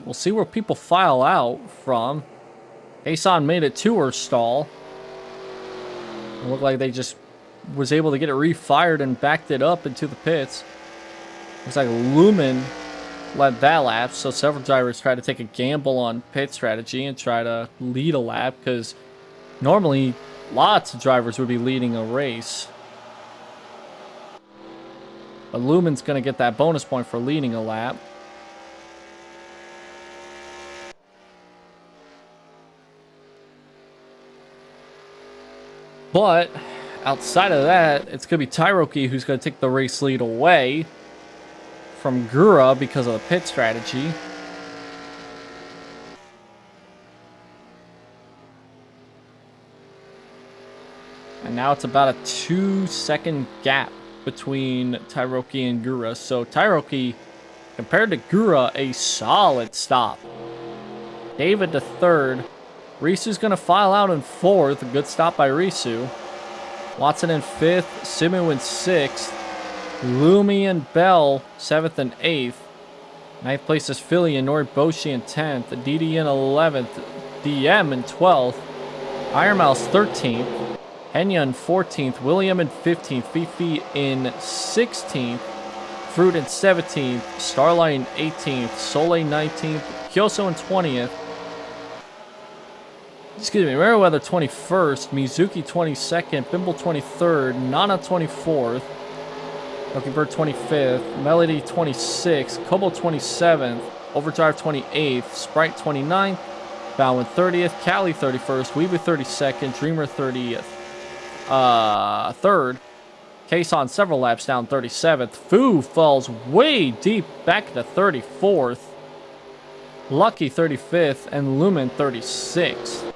We'll see where people file out from. Asan made it to her stall. It looked like they just was able to get it refired and backed it up into the pits. Looks like Lumen led that lap, so several drivers try to take a gamble on pit strategy and try to lead a lap, because normally lots of drivers would be leading a race. But Lumen's going to get that bonus point for leading a lap. But outside of that, it's going to be Tyroki who's going to take the race lead away from Gura because of the pit strategy. And now it's about a 2-second gap between Tyroki and Gura. So Tyroki, compared to Gura, a solid stop. David to third. Risu's going to file out in fourth. A good stop by Risu. Watson in fifth. Simu in sixth. Lumi and Bell, 7th and 8th. 9th place is Philly and Noriboshi in 10th. DD in 11th. DM in 12th. Iron Mouse 13th. Henya in 14th. William in 15th. Fifi in 16th. Fruit in 17th. Starlight in 18th. Soleil 19th. Kyoso in 20th. Excuse me, Meriwether 21st. Mizuki 22nd. Bimble 23rd. Nana 24th. Bird 25th, Melody 26th, Kobo 27th, Overdrive 28th, Sprite 29th, Bowen 30th, Cali 31st, Weeby 32nd, Dreamer 30th, 3rd, Case on several laps down 37th, Foo falls way deep back to 34th, Lucky 35th, and Lumen 36th.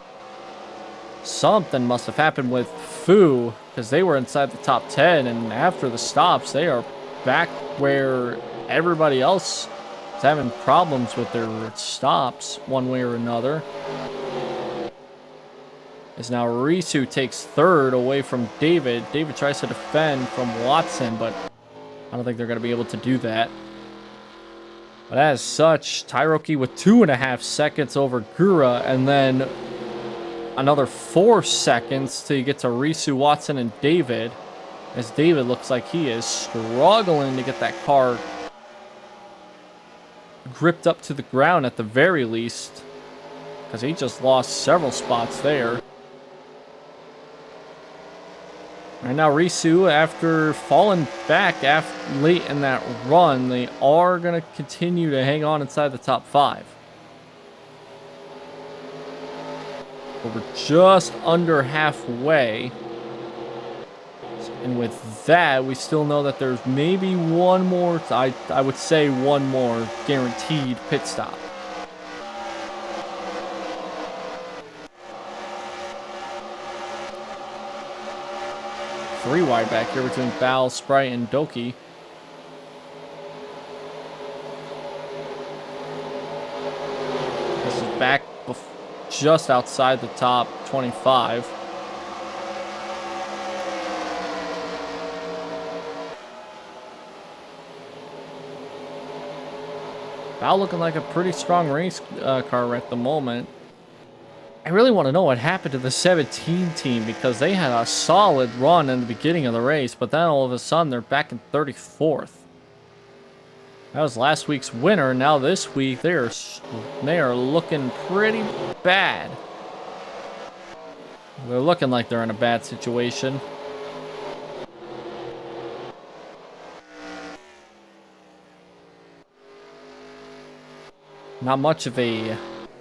Something must have happened with Foo, because they were inside the top 10, and after the stops, they are back where everybody else is having problems with their stops one way or another. As now Risu takes third away from David. David tries to defend from Watson, but I don't think they're going to be able to do that. But as such, Tyroki with 2.5 seconds over Gura, and then another 4 seconds till you get to Risu, Watson, and David. As David looks like he is struggling to get that car gripped up to the ground at the very least, because he just lost several spots there. And now Risu, after falling back late in that run, they are going to continue to hang on inside the top 5. But we're just under halfway. And with that, we still know that there's maybe one more, I would say one more guaranteed pit stop. Three wide back here between Bao, Sprite, and Doki. This is back just outside the top 25. Bao looking like a pretty strong race car at the moment. I really want to know what happened to the 17 team, because they had a solid run in the beginning of the race, but then all of a sudden they're back in 34th. That was last week's winner. Now this week they are looking pretty bad. They're looking like they're in a bad situation. Not much of a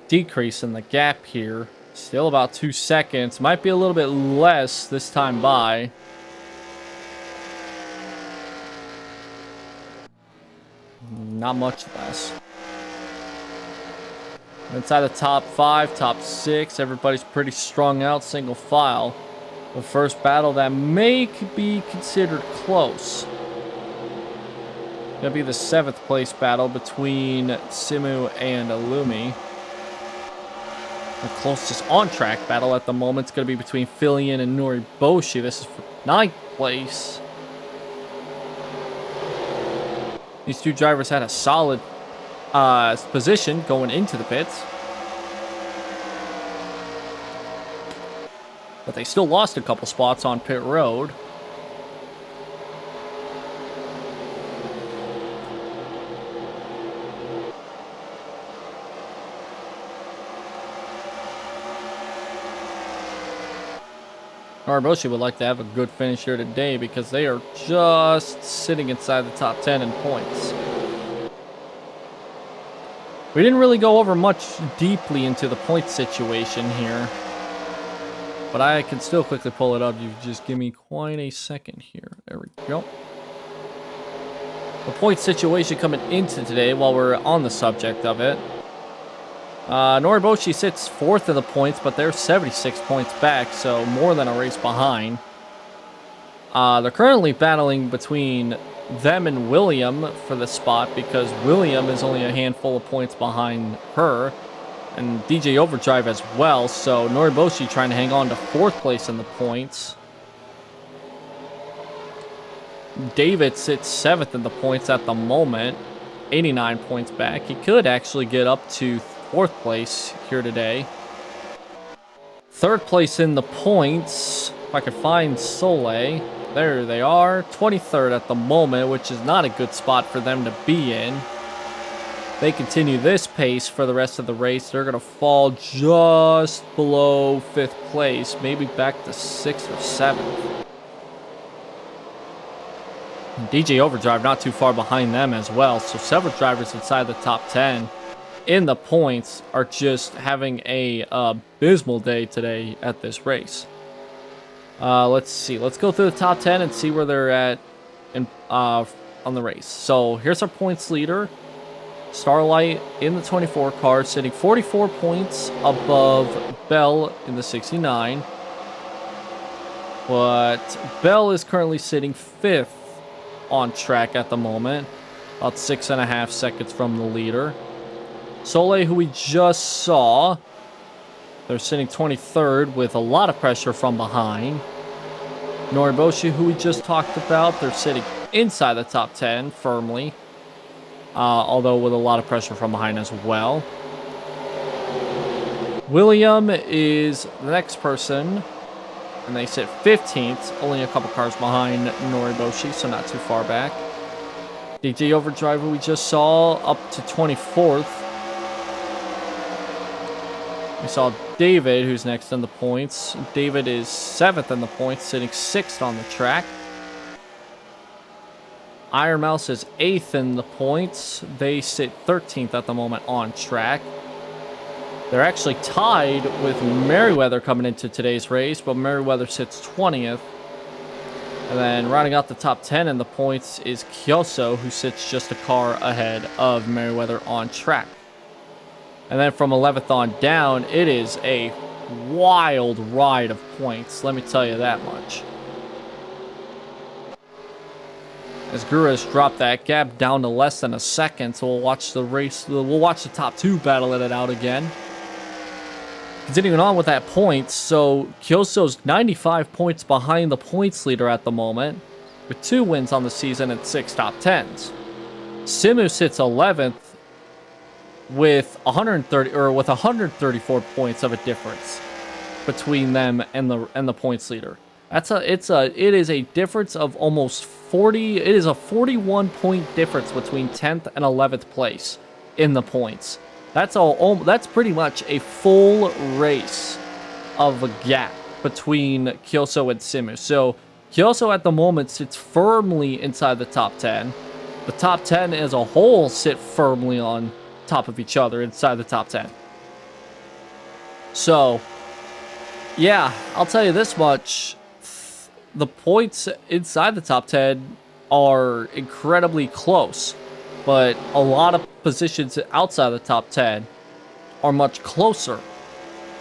decrease in the gap here. Still about 2 seconds. Might be a little bit less this time by. Not much less. Inside the top 5, top 6, everybody's pretty strung out, single file. The first battle that may be considered close. Gonna be the 7th place battle between Simu and Illumi. The closest on-track battle at the moment is gonna be between Filian and Noriboshi. This is for 9th place. These two drivers had a solid position going into the pits. But they still lost a couple spots on pit road. Noriboshi would like to have a good finish here today because they are just sitting inside the top 10 in points. We didn't really go over much deeply into the point situation here, but I can still quickly pull it up. You just give me quite a second here. There we go. The point situation coming into today, while we're on the subject of it, Noriboshi sits 4th in the points, but they're 76 points back, so more than a race behind. They're currently battling between them and William for the spot because William is only a handful of points behind her, and DJ Overdrive as well. So Noriboshi trying to hang on to 4th place in the points. David sits 7th in the points at the moment, 89 points back. He could actually get up to 4th place here today. 3rd place in the points, if I could find Soleil. There they are, 23rd at the moment, which is not a good spot for them to be in. They continue this pace for the rest of the race, they're going to fall just below 5th place, maybe back to 6th or 7th. DJ Overdrive not too far behind them as well, so several drivers inside the top 10 in the points are just having a abysmal day today at this race. Let's see. Let's go through the top 10 and see where they're at on the race. So here's our points leader. Starlight in the 24 car, sitting 44 points above Bell in the 69. But Bell is currently sitting 5th on track at the moment. About 6.5 seconds from the leader. Soleil, who we just saw, they're sitting 23rd with a lot of pressure from behind. Noriboshi, who we just talked about, they're sitting inside the top 10 firmly, although with a lot of pressure from behind as well. William is the next person, and they sit 15th, only a couple cars behind Noriboshi, so not too far back. DJ Overdrive, who we just saw, up to 24th. We saw David, who's next in the points. David is 7th in the points, sitting 6th on the track. Iron Mouse is 8th in the points. They sit 13th at the moment on track. They're actually tied with Merriweather coming into today's race, but Merriweather sits 20th. And then rounding out the top 10 in the points is Kyoso, who sits just a car ahead of Merriweather on track. And then from 11th on down, it is a wild ride of points, let me tell you that much. As Gura's dropped that gap down to less than a second, so we'll watch the race, we'll watch the top 2 battle it out again. Continuing on with that points, so Kyoso's 95 points behind the points leader at the moment, with 2 wins on the season and 6 top 10s. Simu sits 11th with 134 points of a difference between them and the points leader. It is a difference of almost 40. It is a 41 point difference between 10th and 11th place in the points. That's pretty much a full race of a gap between Kyoso and Simu. So Kyoso at the moment sits firmly inside the top 10. The top 10 as a whole sit firmly on top of each other inside the top 10. So Yeah, I'll tell you this much. The points inside the top 10 are incredibly close, but a lot of positions outside the top 10 are much closer.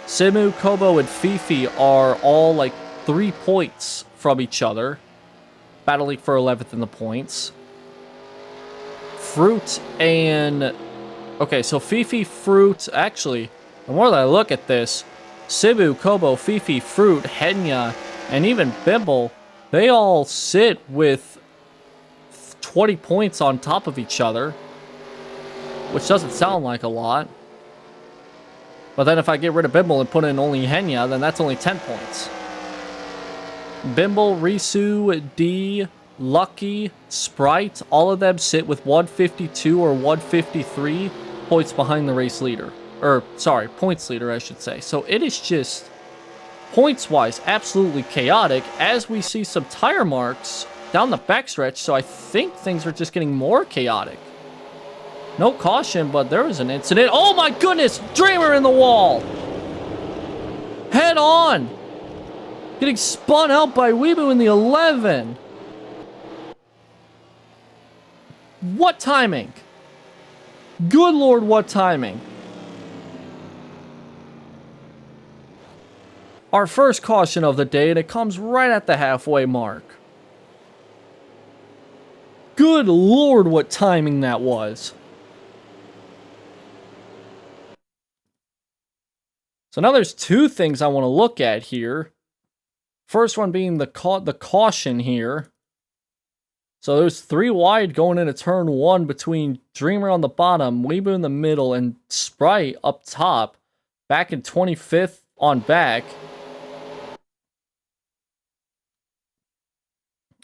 Simu, Kobo, and Fifi are all like 3 points from each other, battling for 11th in the points. Fruit and... Okay, so Fifi, Fruit... Actually, the more that I look at this, Simu, Kobo, Fifi, Fruit, Henya, and even Bimble, they all sit with 20 points on top of each other, which doesn't sound like a lot. But then if I get rid of Bimble and put in only Henya, then that's only 10 points. Bimble, Risu, D, Lucky, Sprite, all of them sit with 152 or 153 points behind the race leader. Or, sorry, points leader, I should say. So it is just, points-wise, absolutely chaotic, as we see some tire marks down the backstretch, so I think things are just getting more chaotic. No caution, but there was an incident. Oh my goodness! Dreamer in the wall! Head on! Getting spun out by Weebu in the 11. What timing? Good lord, what timing? Our first caution of the day, and it comes right at the halfway mark. Good lord, what timing that was. So now there's 2 things I want to look at here. First one being the caution here. So there's 3 wide going into turn 1 between Dreamer on the bottom, Weebu in the middle, and Sprite up top. Back in 25th on back.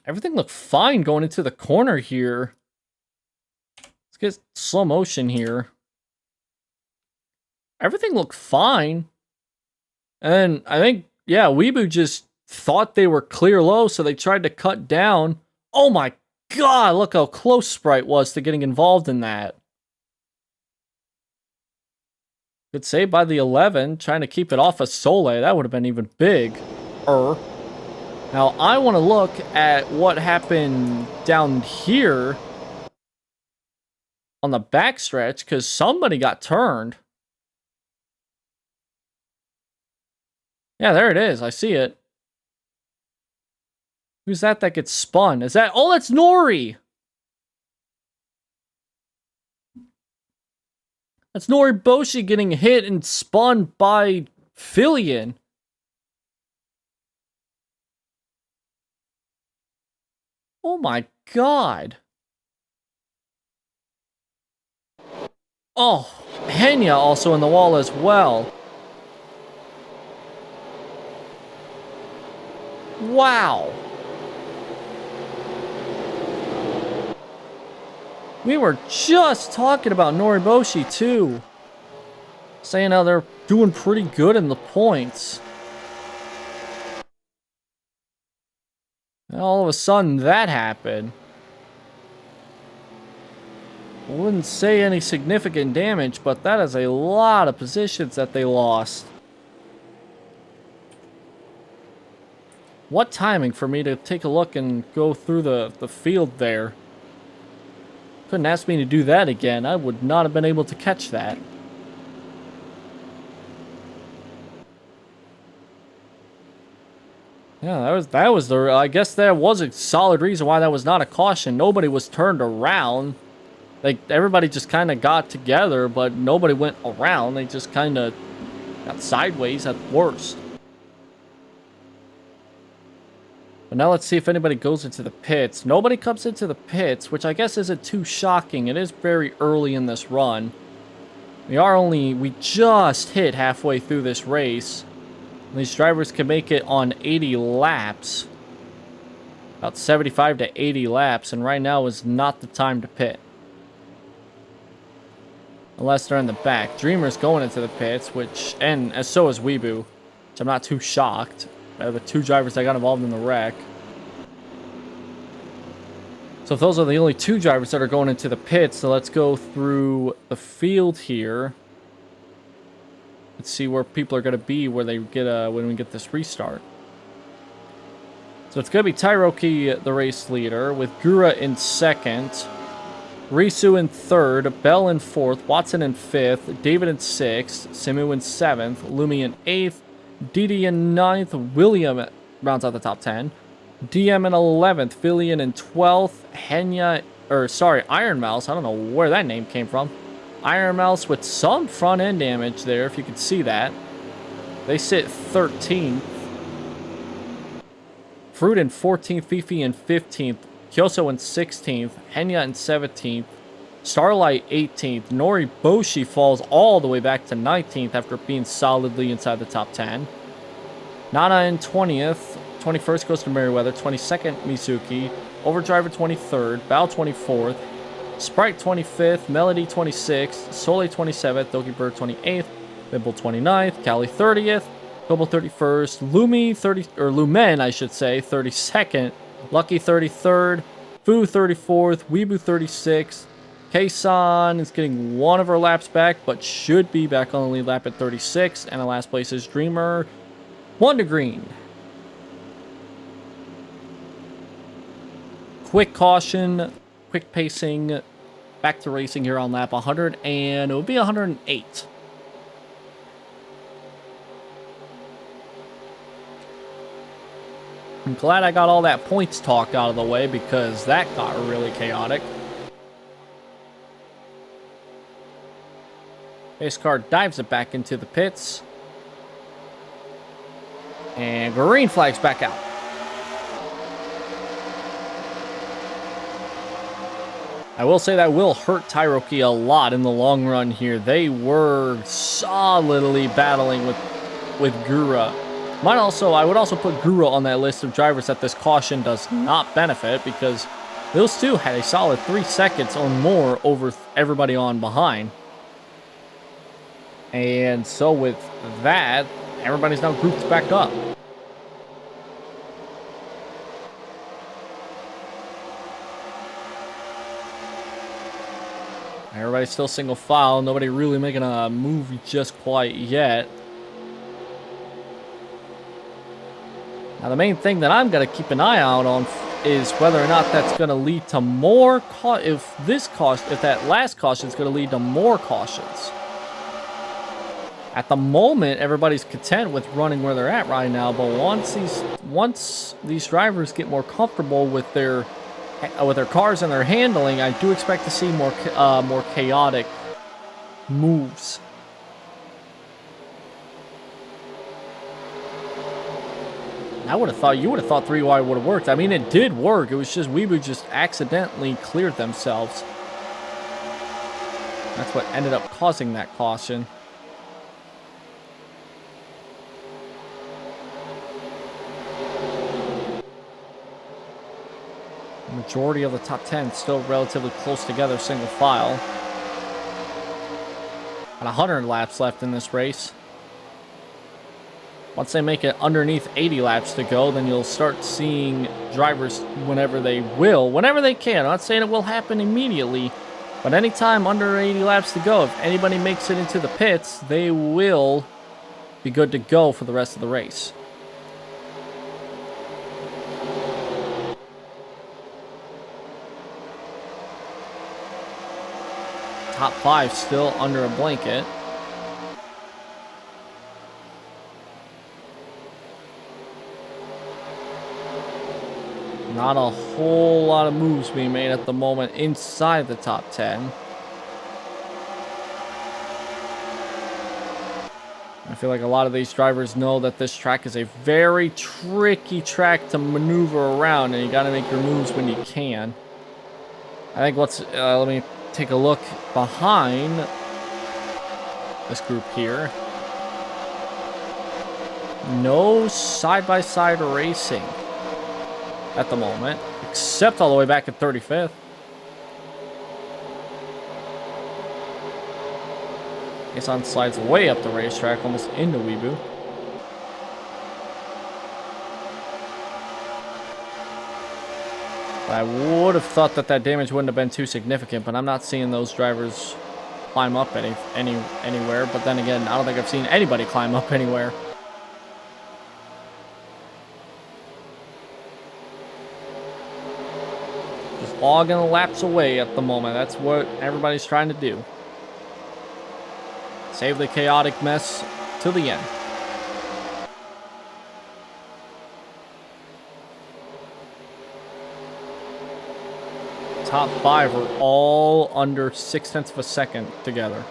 Everything looked fine going into the corner here. Let's get slow motion here. Everything looked fine. And I think, yeah, Weebu just thought they were clear low, so they tried to cut down. Oh my god, look how close Sprite was to getting involved in that. Good save by the 11, trying to keep it off of Sole. That would have been even big. Now, I want to look at what happened down here on the backstretch, because somebody got turned. Yeah, there it is. I see it. Who's that gets spun? Is that... Oh, that's Nori! That's Nori Boshi getting hit and spun by Filion. Oh my god. Oh, Henya also in the wall as well. Wow. We were just talking about Noriboshi too. Saying how they're doing pretty good in the points. And all of a sudden that happened. I wouldn't say any significant damage, but that is a lot of positions that they lost. What timing for me to take a look and go through the field there. Couldn't ask me to do that again. I would not have been able to catch that. Yeah, that was the... I guess there was a solid reason why that was not a caution. Nobody was turned around. Like, everybody just kind of got together, but nobody went around. They just kind of got sideways at worst. But now let's see if anybody goes into the pits. Nobody comes into the pits, which I guess isn't too shocking. It is very early in this run. We just hit halfway through this race. These drivers can make it on 80 laps. About 75 to 80 laps, and right now is not the time to pit. Unless they're in the back. Dreamer's going into the pits, and so is Weebu, which I'm not too shocked. The 2 drivers that got involved in the wreck. So if those are the only 2 drivers that are going into the pits, so let's go through the field here. Let's see where people are going to be where they get when we get this restart. So it's going to be Tyroki, the race leader, with Gura in second, Risu in third, Bell in fourth, Watson in fifth, David in sixth, Simu in seventh, Lumi in eighth, Didi in ninth, William rounds out the top 10, DM in 11th, Fillion in 12th, Iron Mouse, I don't know where that name came from. Iron Mouse with some front end damage there, if you can see that. They sit 13th. Fruit in 14th, Fifi in 15th, Kyoso in 16th, Henya in 17th, Starlight 18th, Nori Boshi falls all the way back to 19th after being solidly inside the top 10. Nana in 20th, 21st goes to Merriweather, 22nd Mizuki, Overdriver 23rd, Bao 24th, Sprite 25th, Melody 26th, Soleil 27th, Doki Bird 28th, Bimble 29th, Cali 30th, Double 31st, Lumen, I should say, 32nd, Lucky 33rd, Fu 34th, Weebu 36th, Keisan is getting one of her laps back, but should be back on the lead lap at 36, and the last place is Dreamer, 1 to green. Quick caution, quick pacing, back to racing here on lap 100, and it will be 108. I'm glad I got all that points talk out of the way because that got really chaotic. Pace car dives it back into the pits. And green flag's back out. I will say that will hurt Tyroki a lot in the long run here. They were solidly battling with Gura. I would also put Gura on that list of drivers that this caution does not benefit because those two had a solid 3 seconds or more over everybody on behind. And so with that, everybody's now grouped back up. Everybody's still single file. Nobody really making a move just quite yet. Now, the main thing that I'm going to keep an eye out on is whether or not that's going to lead to more if that last caution is going to lead to more cautions. At the moment, everybody's content with running where they're at right now, but once these drivers get more comfortable with their cars and their handling, I do expect to see more chaotic moves. You would have thought 3Y would have worked. I mean, it did work. It was just Weebu just accidentally cleared themselves. That's what ended up causing that caution. The majority of the top 10 still relatively close together, single file. Got 100 laps left in this race. Once they make it underneath 80 laps to go, then you'll start seeing drivers whenever they can. I'm not saying it will happen immediately, but anytime under 80 laps to go, if anybody makes it into the pits, they will be good to go for the rest of the race. Top 5 still under a blanket. Not a whole lot of moves being made at the moment inside the top 10. I feel like a lot of these drivers know that this track is a very tricky track to maneuver around, and you got to make your moves when you can. I think let me take a look behind this group here. No side-by-side racing at the moment, except all the way back at 35th. Keisan slides way up the racetrack, almost into Weebu. I would have thought that damage wouldn't have been too significant, but I'm not seeing those drivers climb up anywhere. But then again, I don't think I've seen anybody climb up anywhere. Just logging laps away at the moment. That's what everybody's trying to do. Save the chaotic mess to the end. Top 5 are all under 0.6 of a second together.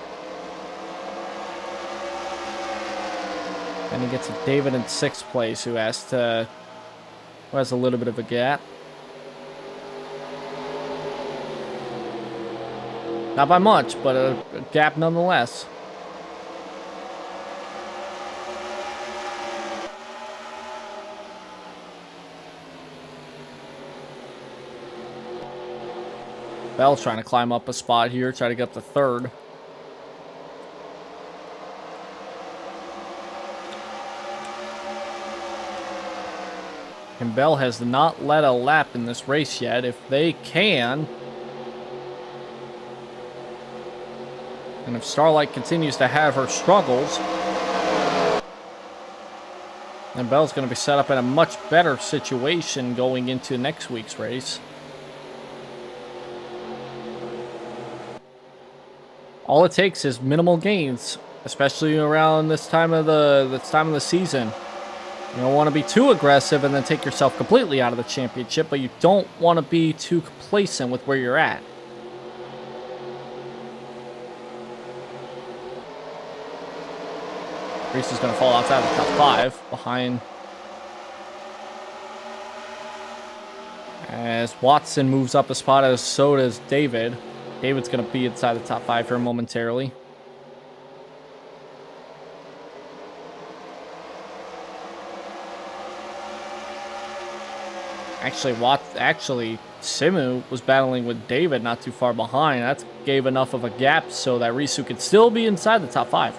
Then he gets David in 6th place, who has a little bit of a gap. Not by much, but a gap nonetheless. Bell's trying to climb up a spot here, try to get up to 3rd. And Bell has not led a lap in this race yet. If they can, and if Starlight continues to have her struggles, then Bell's going to be set up in a much better situation going into next week's race. All it takes is minimal gains, especially around this time of the season. You don't want to be too aggressive and then take yourself completely out of the championship, but you don't want to be too complacent with where you're at. Reese is going to fall outside the top 5 behind. As Watson moves up a spot, as so does David. David's going to be inside the top 5 here momentarily. Actually, Simu was battling with David not too far behind. That gave enough of a gap so that Risu could still be inside the top 5.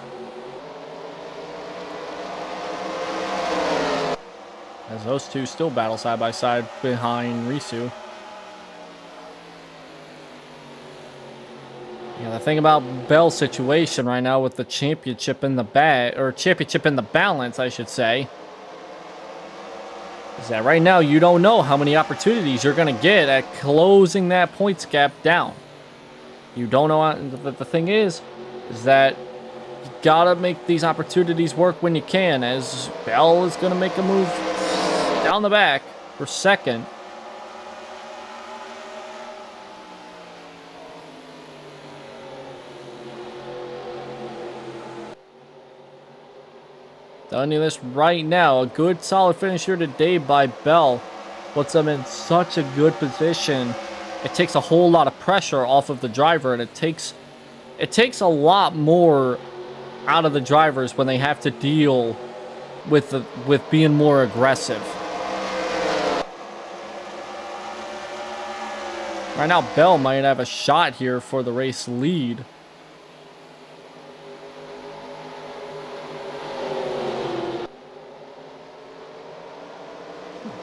As those two still battle side by side behind Risu. Yeah, the thing about Bell's situation right now with the championship in the championship in the balance, I should say, is that right now you don't know how many opportunities you're going to get at closing that points gap down. You don't know. The thing is that you gotta make these opportunities work when you can, as Bell is going to make a move down the back for 2nd. Telling you this right now, a good solid finish here today by Bell puts them in such a good position. It takes a whole lot of pressure off of the driver, and it takes a lot more out of the drivers when they have to deal with being more aggressive. Right now, Bell might have a shot here for the race lead.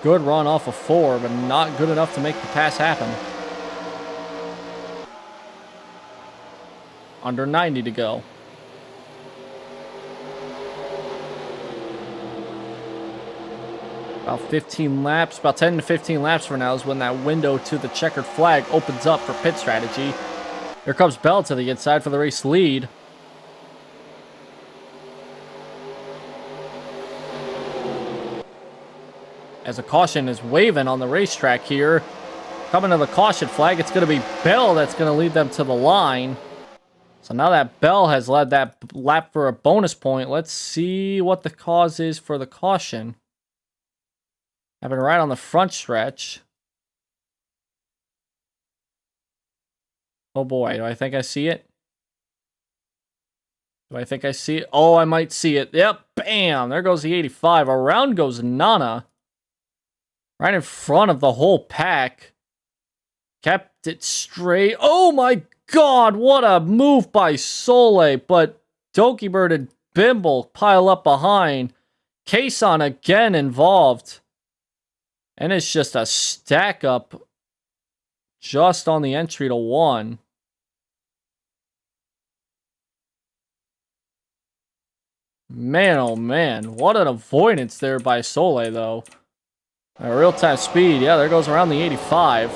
Good run off of 4, but not good enough to make the pass happen. Under 90 to go. About 15 laps, about 10 to 15 laps for now is when that window to the checkered flag opens up for pit strategy. Here comes Bell to the inside for the race lead. As a caution is waving on the racetrack here. Coming to the caution flag, it's going to be Bell that's going to lead them to the line. So now that Bell has led that lap for a bonus point, let's see what the cause is for the caution. Having right on the front stretch. Oh boy, do I think I see it? Do I think I see it? Oh, I might see it. Yep, bam! There goes the 85. Around goes Nana. Right in front of the whole pack. Kept it straight. Oh my god, what a move by Soleil. But Donkey Bird and Bimble pile up behind. Kason again involved. And it's just a stack up just on the entry to 1. Man, oh man. What an avoidance there by Soleil, though. Real-time speed. Yeah, there goes around the 85.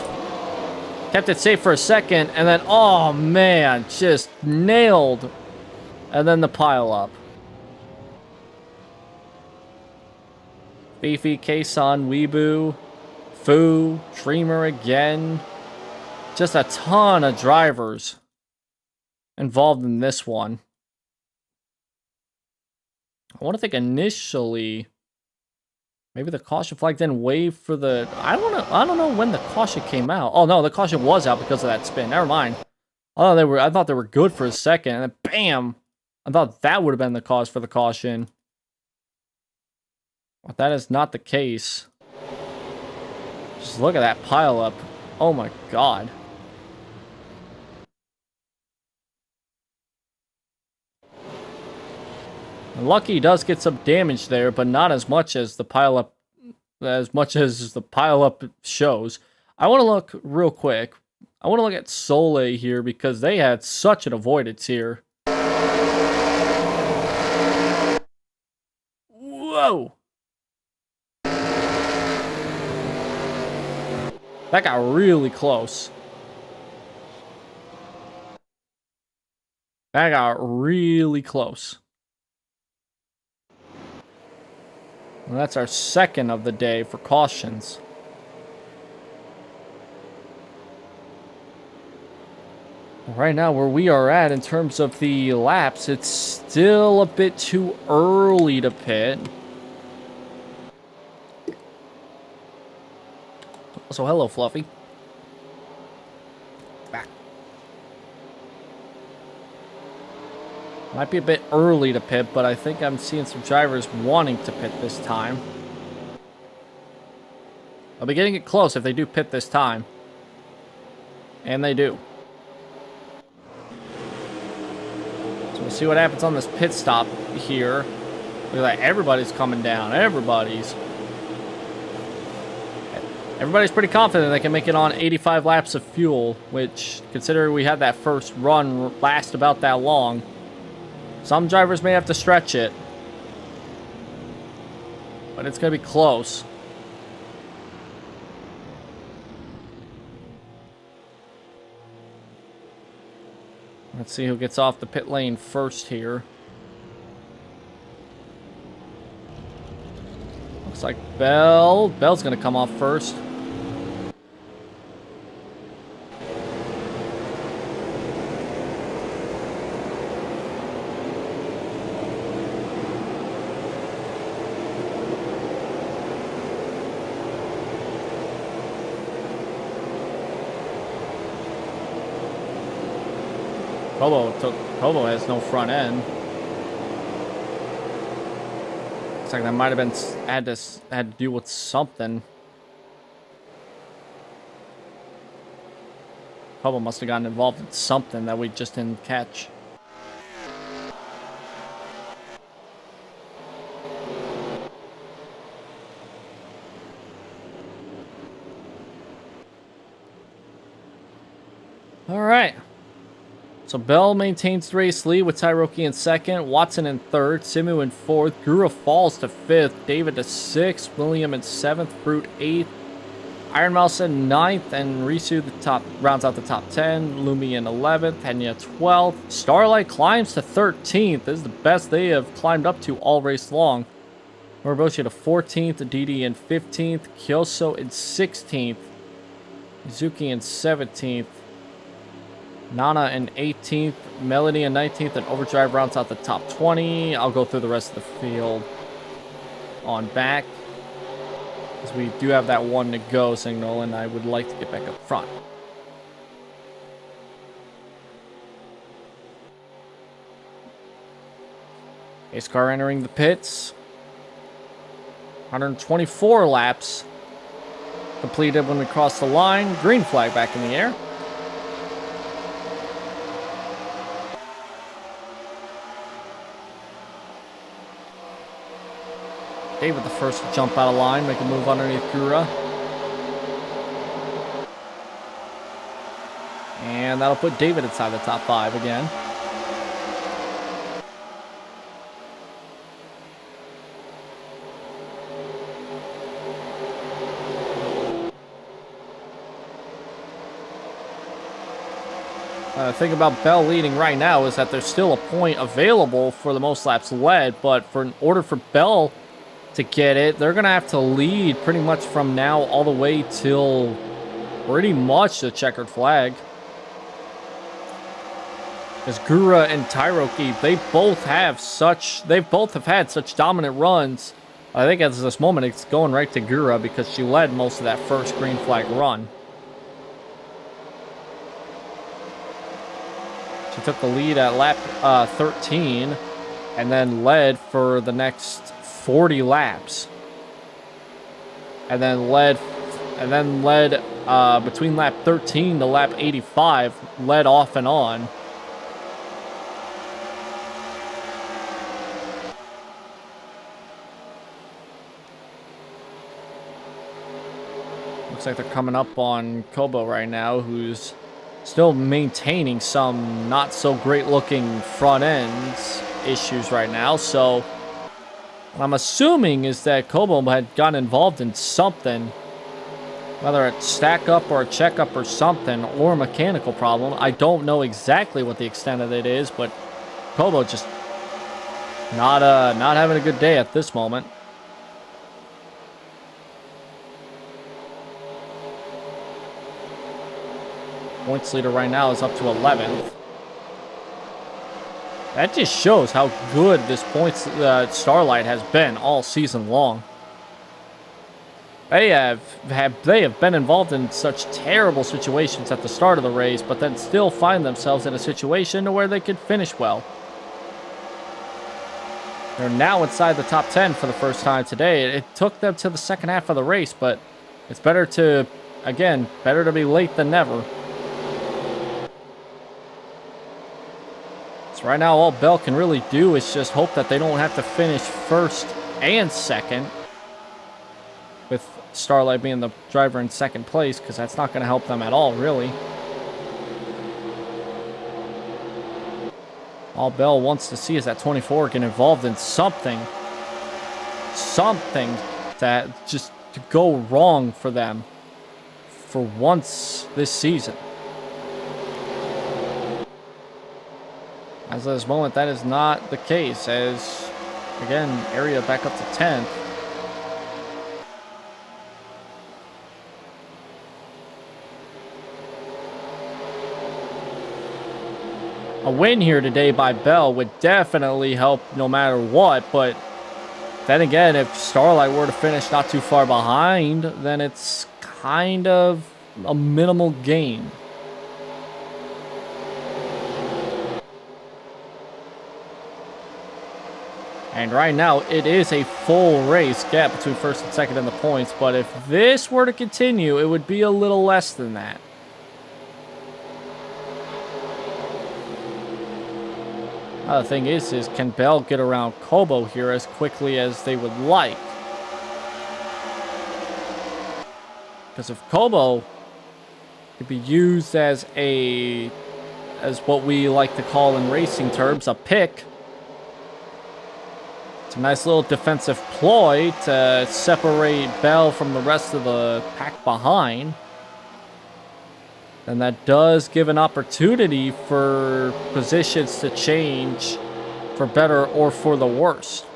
Kept it safe for a second, and then, oh man, just nailed. And then the pile-up. Fifi, Kason, Weeboo, Foo, Dreamer again. Just a ton of drivers involved in this one. I want to think initially, maybe the caution flag didn't wave for the. I don't know when the caution came out. Oh no, the caution was out because of that spin. Never mind. I thought they were good for a second, and then bam! I thought that would have been the cause for the caution. But that is not the case. Just look at that pile up. Oh my god. Lucky does get some damage there, but not as much as the pile up shows. I want to look real quick. I want to look at Soleil here because they had such an avoidance here. Whoa! That got really close. That got really close. And that's our second of the day for cautions. Right now, where we are at in terms of the laps, it's still a bit too early to pit. So, hello, Fluffy. Back. Might be a bit early to pit, but I think I'm seeing some drivers wanting to pit this time. I'll be getting it close if they do pit this time. And they do. So we'll see what happens on this pit stop here. Look at that, everybody's coming down. Everybody's pretty confident they can make it on 85 laps of fuel, which, considering we had that first run last about that long, some drivers may have to stretch it, but it's going to be close. Let's see who gets off the pit lane first here. Looks like Bell's going to come off first. Kobo has no front end. Looks like that might have been had to do with something. Kobo must have gotten involved in something that we just didn't catch. All right. So Bell maintains the race lead with Tyroki in second, Watson in third, Simu in fourth, Gura falls to fifth, David to sixth, William in seventh, Brute eighth, Iron Mouse in ninth, and Risu rounds out the top 10, Lumi in 11th, Henya 12th, Starlight climbs to 13th. This is the best they have climbed up to all race long. Moriboshi to 14th, Didi in 15th, Kyoso in 16th, Mizuki in 17th, Nana in 18th, Melody in 19th, and Overdrive rounds out the top 20. I'll go through the rest of the field on back, because we do have that one to go signal, and I would like to get back up front. Ace car entering the pits. 124 laps completed when we crossed the line. Green flag back in the air. David the first to jump out of line, make a move underneath Gura. And that'll put David inside the top 5 again. The thing about Bell leading right now is that there's still a point available for the most laps led, but in order for Bell to get it, they're going to have to lead pretty much from now all the way till pretty much the checkered flag. As Gura and Tyroki, they both have had such dominant runs. I think at this moment it's going right to Gura because she led most of that first green flag run. She took the lead at lap 13 and then led for the next 40 laps. And then led between lap 13 to lap 85, led off and on. Looks like they're coming up on Kobo right now, who's still maintaining some not so great looking front ends issues right now. So what I'm assuming is that Kobo had gotten involved in something, whether it's stack up or a checkup or something, or a mechanical problem. I don't know exactly what the extent of it is, but Kobo just not having a good day at this moment. Points leader right now is up to 11th. That just shows how good this points Starlight has been all season long. They have been involved in such terrible situations at the start of the race, but then still find themselves in a situation where they could finish well. They're now inside the top 10 for the first time today. It took them to the second half of the race, but it's better to be late than never. So right now, all Bell can really do is just hope that they don't have to finish first and second, with Starlight being the driver in second place, because that's not going to help them at all, really. All Bell wants to see is that 24 get involved in something that just to go wrong for them for once this season. As of this moment, that is not the case, as, again, area back up to 10th. A win here today by Bell would definitely help no matter what, but then again, if Starlight were to finish not too far behind, then it's kind of a minimal gain. And right now, it is a full race gap between first and second in the points. But if this were to continue, it would be a little less than that. The thing is can Bell get around Kobo here as quickly as they would like? Because if Kobo could be used as what we like to call in racing terms, a pick, a nice little defensive ploy to separate Bell from the rest of the pack behind. And that does give an opportunity for positions to change for better or for the worse.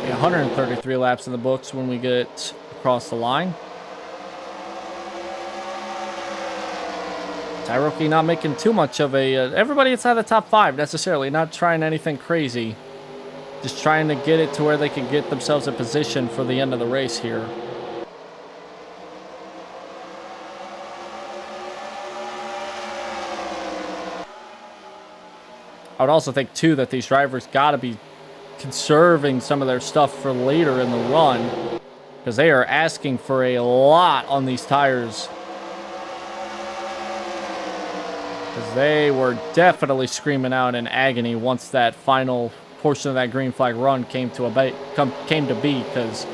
Yeah, 133 laps in the books when we get across the line. Tyroki not making too much of a... everybody inside the top 5 necessarily, not trying anything crazy. Just trying to get it to where they can get themselves in position for the end of the race here. I would also think, too, that these drivers got to be conserving some of their stuff for later in the run, because they are asking for a lot on these tires. Because they were definitely screaming out in agony once that final portion of that green flag run came to be. Because,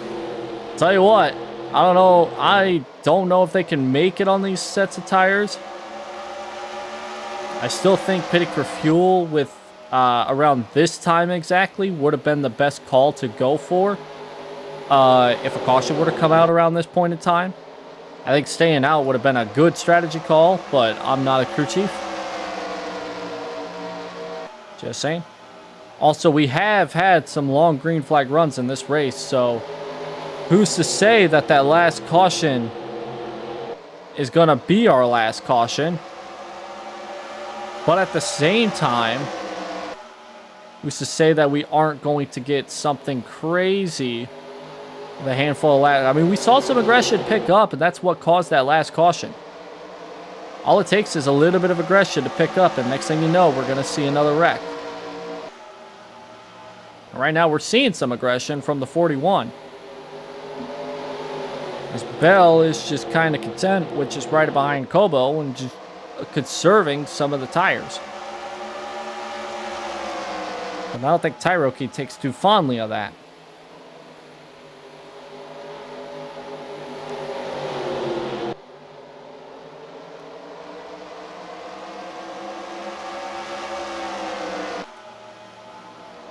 tell you what, I don't know if they can make it on these sets of tires. I still think pitting for fuel with around this time exactly would have been the best call to go for. If a caution would have come out around this point in time. I think staying out would have been a good strategy call, but I'm not a crew chief. Just saying. Also, we have had some long green flag runs in this race, so who's to say that that last caution is going to be our last caution? But at the same time, who's to say that we aren't going to get something crazy with a handful of laps? I mean, we saw some aggression pick up, and that's what caused that last caution. All it takes is a little bit of aggression to pick up, and next thing you know, we're going to see another wreck. Right now, we're seeing some aggression from the 41. As Bell is just kind of content with just right behind Kobo and just conserving some of the tires. But I don't think Tyroki takes too fondly of that.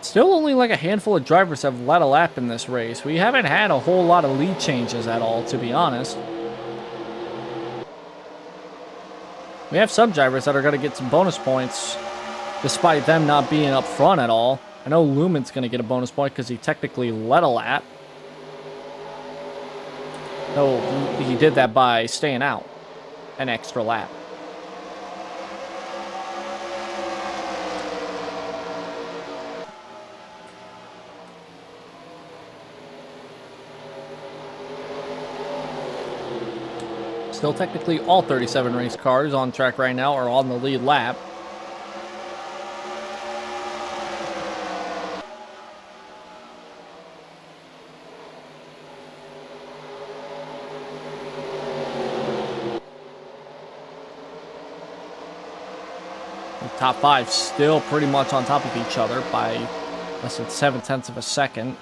Still only like a handful of drivers have led a lap in this race. We haven't had a whole lot of lead changes at all, to be honest. We have some drivers that are going to get some bonus points, despite them not being up front at all. I know Lumen's going to get a bonus point because he technically led a lap. Though he did that by staying out an extra lap. Still, technically, all 37 race cars on track right now are on the lead lap. The top five still pretty much on top of each other by less than 0.7 of a second.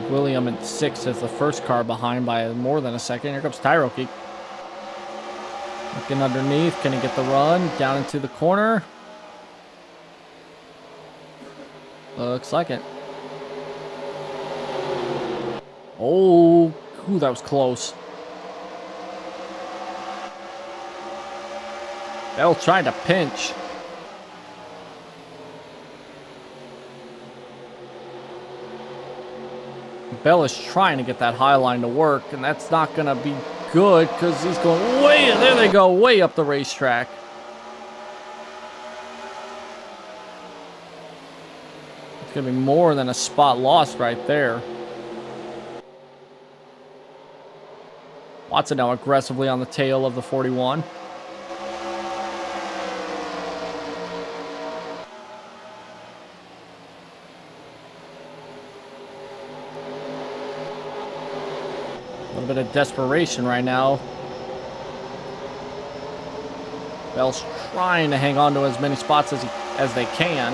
William in 6th is the first car behind by more than a second. Here comes Tyroki. Looking underneath. Can he get the run? Down into the corner. Looks like it. Oh, ooh, that was close. Bell trying to pinch. Bell is trying to get that high line to work, and that's not going to be good because he's going way, there they go, way up the racetrack. It's going to be more than a spot lost right there. Watson now aggressively on the tail of the 41. Bit of desperation right now. Bell's trying to hang on to as many spots as they can.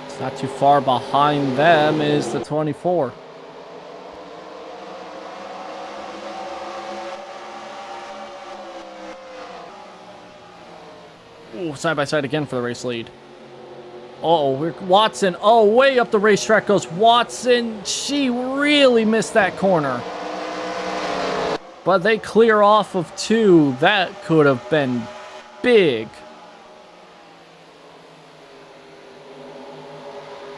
It's not too far behind them is the 24. Ooh, side by side again for the race lead. Oh, Watson. Oh, way up the racetrack goes Watson. She really missed that corner. But they clear off of 2. That could have been big.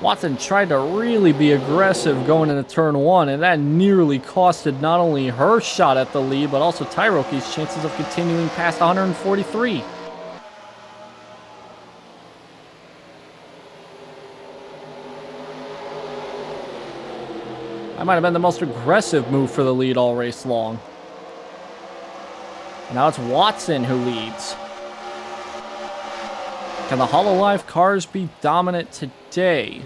Watson tried to really be aggressive going into turn 1, and that nearly costed not only her shot at the lead, but also Tyroki's chances of continuing past 143. That might have been the most aggressive move for the lead all race long. And now it's Watson who leads. Can the HoloLive cars be dominant today?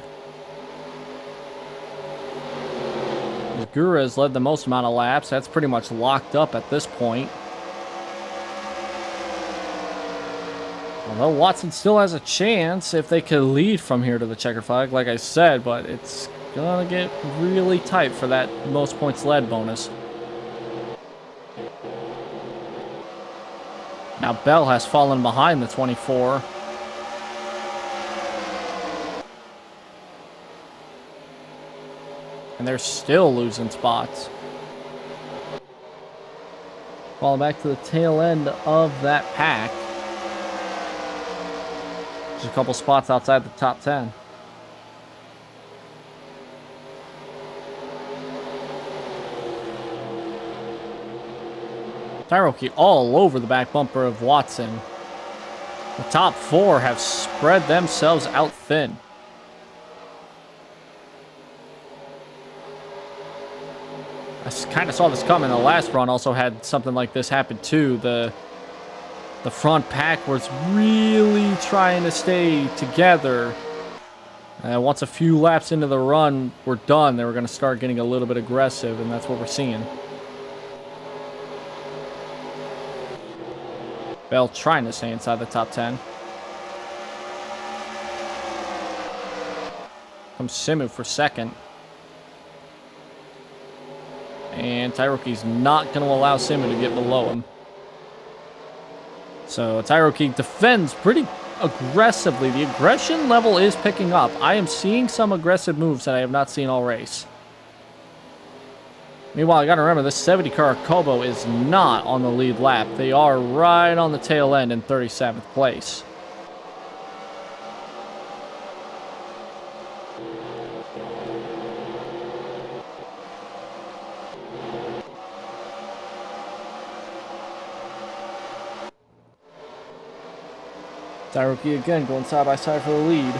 Gura has led the most amount of laps. That's pretty much locked up at this point. Although Watson still has a chance if they could lead from here to the checker flag, like I said, but it's gonna get really tight for that most points led bonus. Now Bell has fallen behind the 24. And they're still losing spots. Falling back to the tail end of that pack. Just a couple spots outside the top 10. Tyroki all over the back bumper of Watson. The top 4 have spread themselves out thin. I kind of saw this coming. The last run also had something like this happen too. The front pack was really trying to stay together. Once a few laps into the run were done, they were going to start getting a little bit aggressive, and that's what we're seeing. Bell trying to stay inside the top 10. Comes Simu for second. And Tyroki's not going to allow Simu to get below him. So Tyroki defends pretty aggressively. The aggression level is picking up. I am seeing some aggressive moves that I have not seen all race. Meanwhile, I gotta remember, this 70 car Kobo is not on the lead lap. They are right on the tail end in 37th place. Tyroki again going side by side for the lead.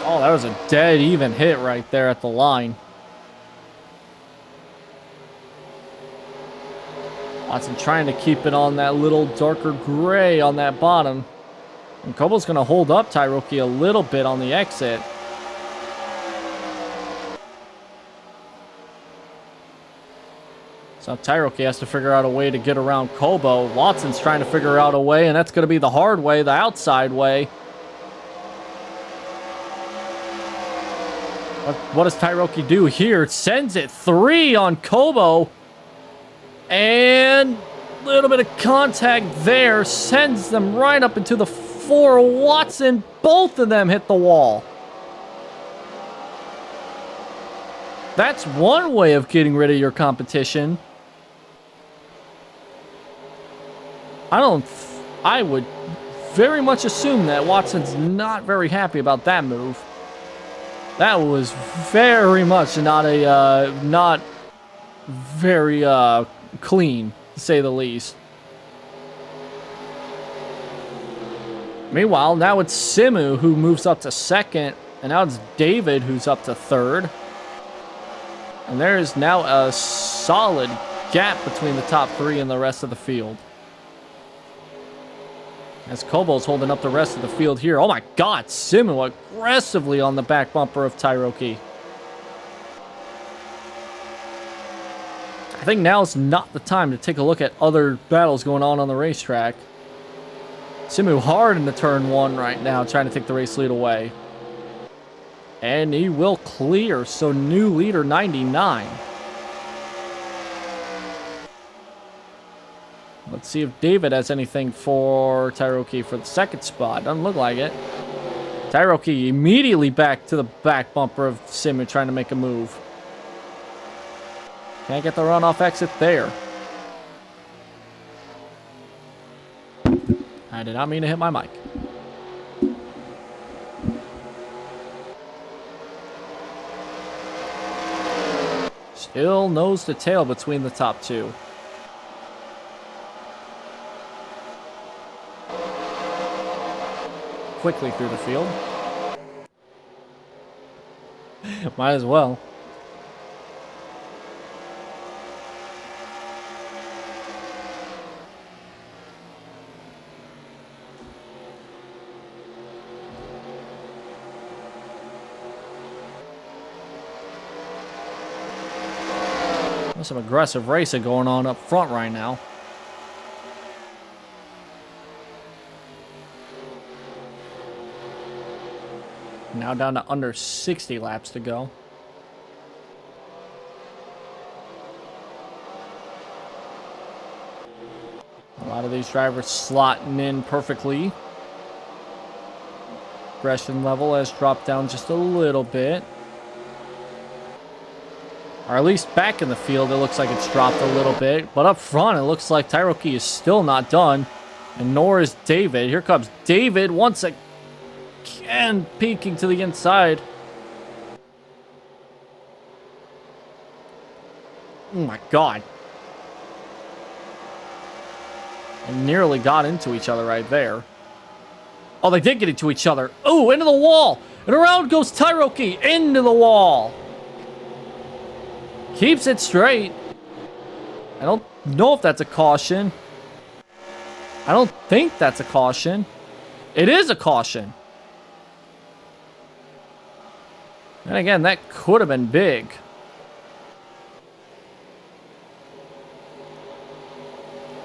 Oh, that was a dead even hit right there at the line. Watson trying to keep it on that little darker gray on that bottom. And Kobo's going to hold up Tyroki a little bit on the exit. So Tyroki has to figure out a way to get around Kobo. Watson's trying to figure out a way, and that's going to be the hard way, the outside way. What does Tyroki do here? Sends it 3 on Kobo. And a little bit of contact there. Sends them right up into the 4. Watson, both of them hit the wall. That's one way of getting rid of your competition. I would very much assume that Watson's not very happy about that move. That was very much not very clean, to say the least. Meanwhile, now it's Simu who moves up to second, and now it's David who's up to third. And there is now a solid gap between the top 3 and the rest of the field. As Kobo's holding up the rest of the field here. Oh my god, Simu aggressively on the back bumper of Tyroki. I think now's not the time to take a look at other battles going on the racetrack. Simu hard into turn 1 right now, trying to take the race lead away. And he will clear, so new leader 99. Let's see if David has anything for Tyroki for the second spot. Doesn't look like it. Tyroki immediately back to the back bumper of Simu, trying to make a move. Can't get the runoff exit there. I did not mean to hit my mic. Still nose to tail between the top 2. Quickly through the field. Might as well. There's some aggressive racing going on up front right now. Now down to under 60 laps to go. lot of these drivers slotting in perfectly. Aggression level has dropped down just a little bit. Or at least back in the field, it looks like it's dropped a little bit. But up front, it looks like Tyroki is still not done. And nor is David. Here comes David once again, peeking to the inside. Oh my god. And nearly got into each other right there. Oh, they did get into each other. Oh, into the wall. And around goes Tyroki into the wall. Keeps it straight. I don't know if that's a caution. I don't think that's a caution. It is a caution. And again, that could have been big.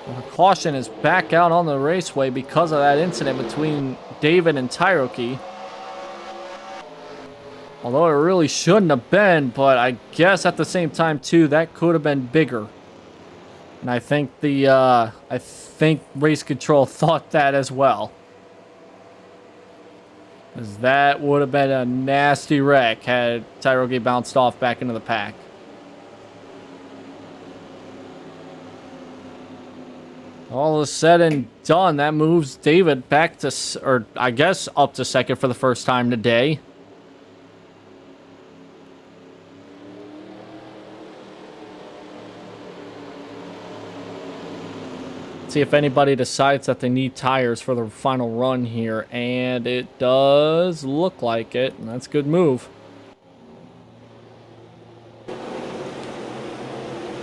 The caution is back out on the raceway because of that incident between David and Tyroki. Although it really shouldn't have been, but I guess at the same time too, that could have been bigger. And I think race control thought that as well. Because that would have been a nasty wreck had Tyroki bounced off back into the pack. All is said and done, that moves David back to, or I guess up to second for the first time today. See if anybody decides that they need tires for the final run here, and it does look like it, and that's a good move.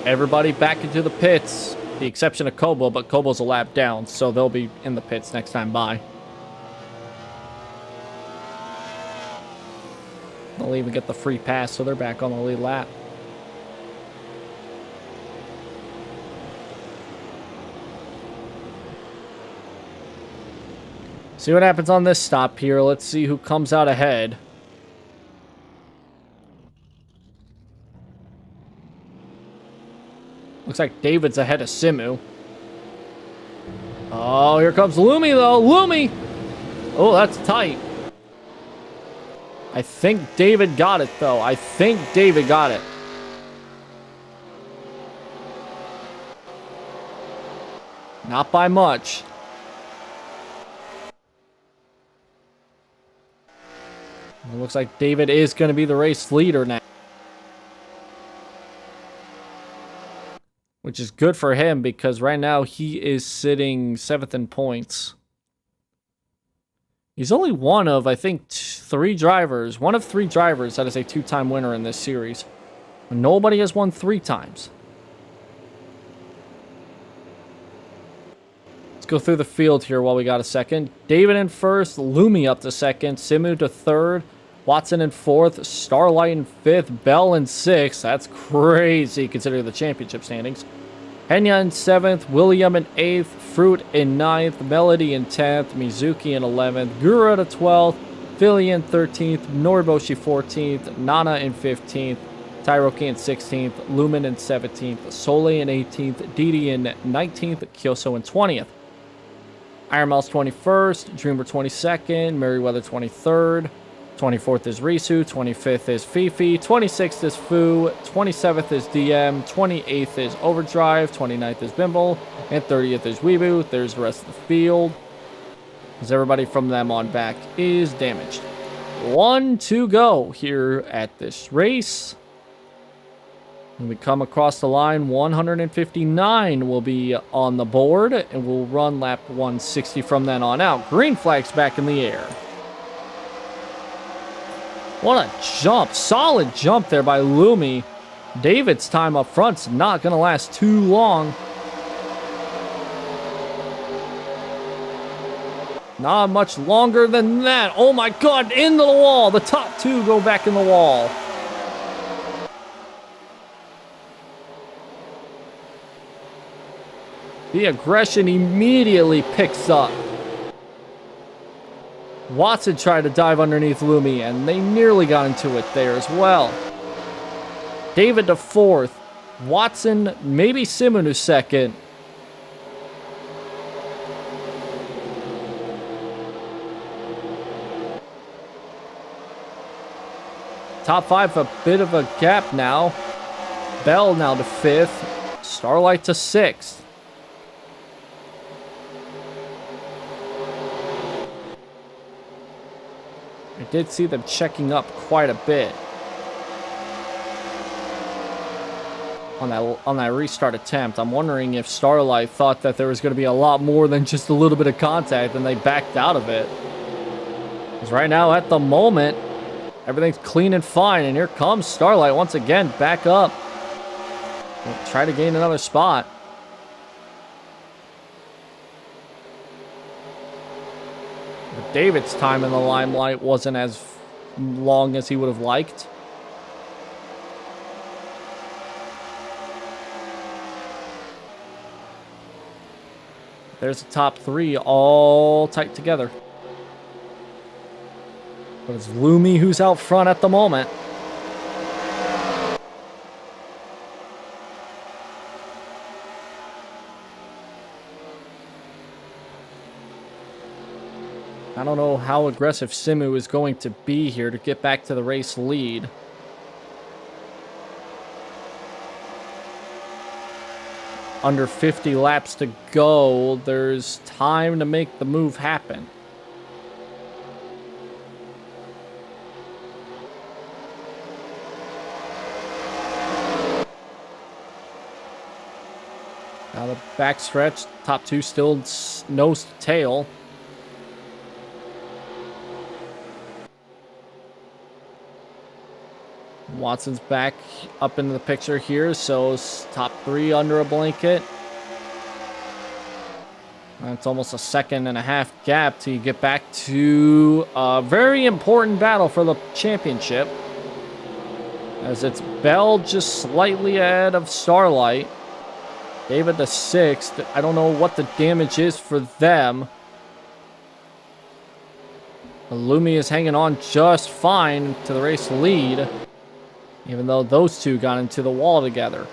Everybody back into the pits. The exception of Kobo, but Kobo's a lap down, so they'll be in the pits next time by. They'll even get the free pass, so they're back on the lead lap. See what happens on this stop here. Let's see who comes out ahead. Looks like David's ahead of Simu. Oh, here comes Lumi, though. Lumi! Oh, that's tight. I think David got it, though. I think David got it. Not by much. It looks like David is going to be the race leader now. Which is good for him because right now he is sitting 7th in points. He's only one of, I think, one of three drivers that is a two-time winner in this series. Nobody has won 3 times. Let's go through the field here while we got a second. David in first, Lumi up to second, Simu to third, Watson in fourth, Starlight in fifth, Bell in sixth. That's crazy considering the championship standings. Henya in 7th, William in 8th, Fruit in 9th, Melody in 10th, Mizuki in 11th, Gura to 12th, Philly in 13th, Noriboshi 14th, Nana in 15th, Tyroki in 16th, Lumen in 17th, Soleil in 18th, Didi in 19th, Kyoso in 20th. Iron Mouse 21st, Dreamer 22nd, Merryweather 23rd, 24th is Risu, 25th is Fifi, 26th is Fu, 27th is DM, 28th is Overdrive, 29th is Bimble, and 30th is Weebu. There's the rest of the field. As everybody from them on back is damaged. 1 to go here at this race. When we come across the line, 159 will be on the board, and we'll run lap 160 from then on out. Green flag's back in the air. What a jump. Solid jump there by Lumi. David's time up front's not going to last too long. Not much longer than that. Oh my god, into the wall. The top 2 go back in the wall. The aggression immediately picks up. Watson tried to dive underneath Lumi, and they nearly got into it there as well. David to 4th. Watson, maybe Simu to 2nd. top 5 a bit of a gap now. Bell now to 5th. Starlight to 6th. I did see them checking up quite a bit on that restart attempt. I'm wondering if Starlight thought that there was going to be a lot more than just a little bit of contact and they backed out of it. Because right now, at the moment, everything's clean and fine. And here comes Starlight once again, back up. We'll try to gain another spot. But David's time in the limelight wasn't as long as he would have liked. There's the top 3 all tight together. But it's Lumi who's out front at the moment. I don't know how aggressive Simu is going to be here to get back to the race lead. Under 50 laps to go. There's time to make the move happen. Now the backstretch, top 2 still nose to tail. Watson's back up into the picture here, so top 3 under a blanket. It's almost a 1.5 second gap till you get back to a very important battle for the championship. As it's Bell just slightly ahead of Starlight. David the 6th. I don't know what the damage is for them. Lumi is hanging on just fine to the race lead, even though those two got into the wall together.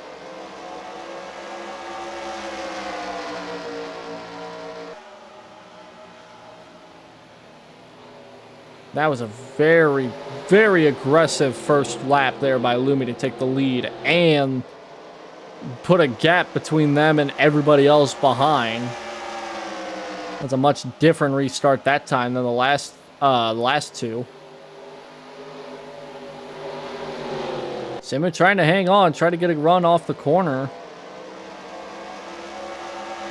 That was a very, very aggressive first lap there by Lumi to take the lead and put a gap between them and everybody else behind. That's a much different restart that time than the last two. Simu trying to hang on, try to get a run off the corner.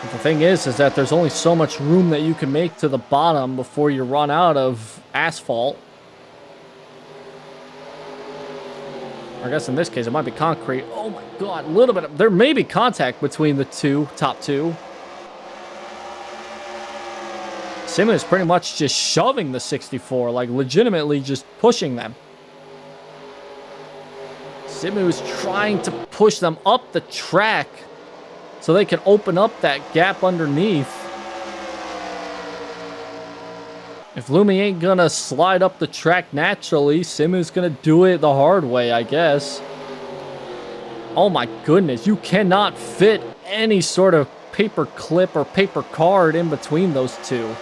But the thing is that there's only so much room that you can make to the bottom before you run out of asphalt. I guess in this case, it might be concrete. Oh my god, a little bit. There may be contact between the top two. Simu is pretty much just shoving the 64, like legitimately just pushing them. Simu is trying to push them up the track so they can open up that gap underneath. If Lumi ain't gonna slide up the track naturally, Simu's gonna do it the hard way, I guess. Oh my goodness, you cannot fit any sort of paper clip or paper card in between those two.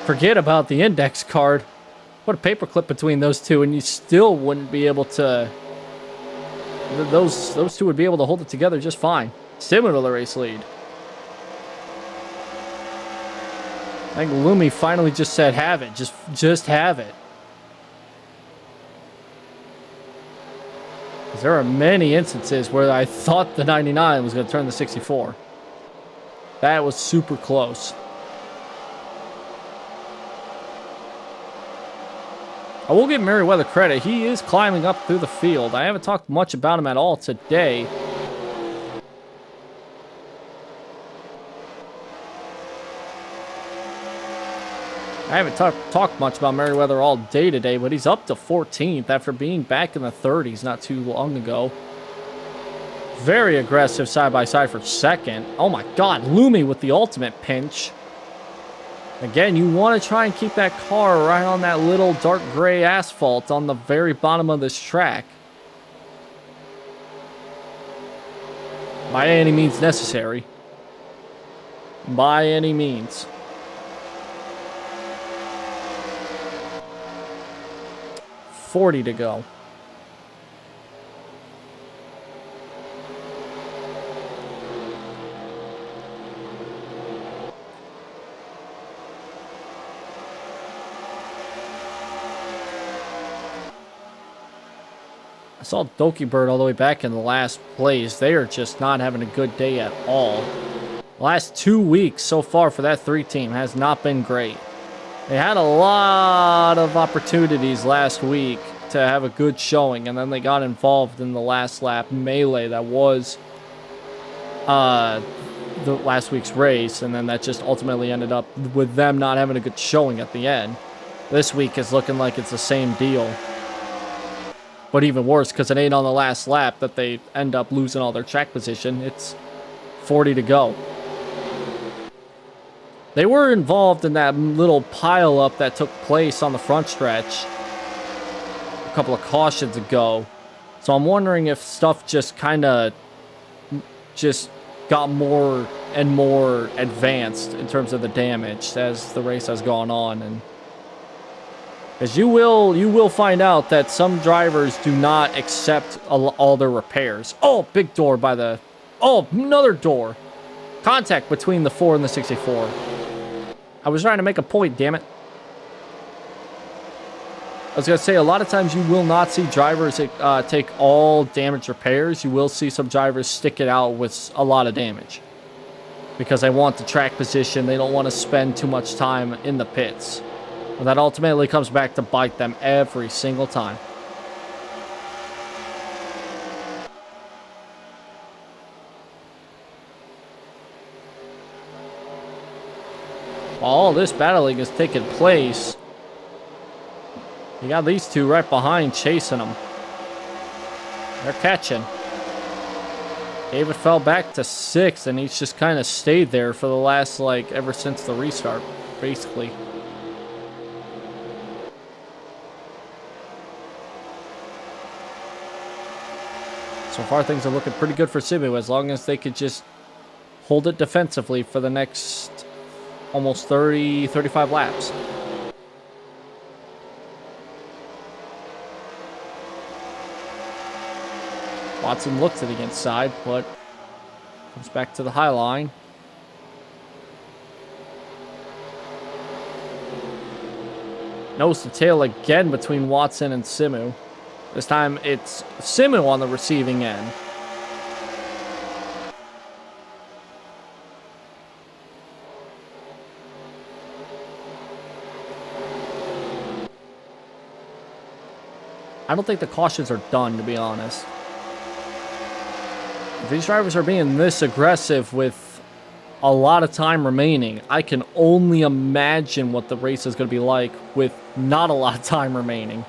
Forget about the index card. Put a paper clip between those two and you still wouldn't be able to... Those two would be able to hold it together just fine. Simu to the race lead. I think Lumi finally just said, have it. Just have it. Because there are many instances where I thought the 99 was going to turn the 64. That was super close. I will give Merriweather credit. He is climbing up through the field. I haven't talked much about him at all today. I haven't talked much about Merriweather all day today, but he's up to 14th after being back in the 30s not too long ago. Very aggressive side-by-side for second. Oh my god, Lumi with the ultimate pinch. Again, you want to try and keep that car right on that little dark gray asphalt on the very bottom of this track. By any means necessary. By any means. 40 to go. I saw Doki Bird all the way back in the last place. They are just not having a good day at all. The last 2 weeks so far for that 3 team has not been great. They had a lot of opportunities last week to have a good showing, and then they got involved in the last lap melee that was the last week's race, and then that just ultimately ended up with them not having a good showing at the end. This week is looking like it's the same deal. But even worse, because it ain't on the last lap that they end up losing all their track position. It's 40 to go. They were involved in that little pile-up that took place on the front stretch a couple of cautions ago. So I'm wondering if stuff just kind of just got more and more advanced in terms of the damage as the race has gone on. And as you will find out that some drivers do not accept all their repairs. Oh, big door by the... Oh, another door. Contact between the 4 and the 64. I was trying to make a point, damn it. I was going to say, a lot of times you will not see drivers take all damage repairs. You will see some drivers stick it out with a lot of damage, because they want the track position. They don't want to spend too much time in the pits. But that ultimately comes back to bite them every single time. While all this battling is taking place, you got these two right behind chasing them. They're catching. David fell back to 6th, and he's just kind of stayed there for the last, like, ever since the restart, basically. So far, things are looking pretty good for Simu, as long as they could just hold it defensively for the next almost 35 laps. Watson looks to the inside, but comes back to the high line. Nose to tail again between Watson and Simu. This time it's Simu on the receiving end. I don't think the cautions are done, to be honest. If these drivers are being this aggressive with a lot of time remaining, I can only imagine what the race is going to be like with not a lot of time remaining.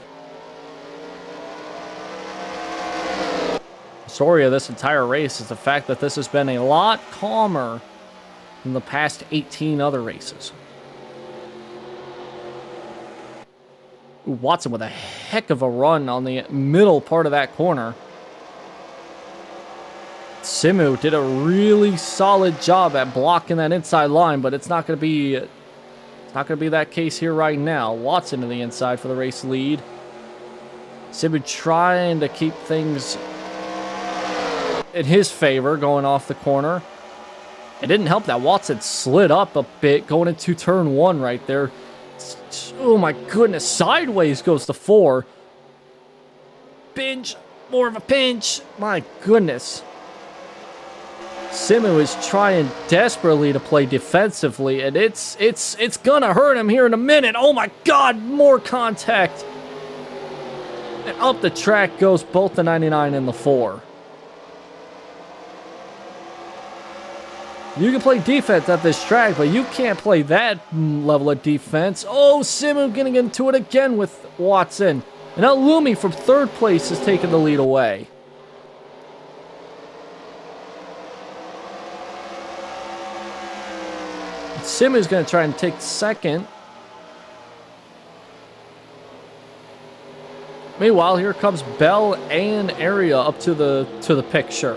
The story of this entire race is the fact that this has been a lot calmer than the past 18 other races. Ooh, Watson with a heck of a run on the middle part of that corner. Simu did a really solid job at blocking that inside line, but it's not going to be that case here right now. Watson to the inside for the race lead. Simu trying to keep things in his favor going off the corner. It didn't help that Watson slid up a bit going into turn 1 right there. Oh my goodness, sideways goes to 4. Binge, more of a pinch. My goodness. Simu is trying desperately to play defensively, and it's gonna hurt him here in a minute. Oh my god, more contact. And up the track goes both the 99 and the 4. You can play defense at this track, but you can't play that level of defense. Oh, Simu getting into it again with Watson. And now Lumi from 3rd place is taking the lead away. Simu's going to try and take 2nd. Meanwhile, here comes Bell and Area up to the picture.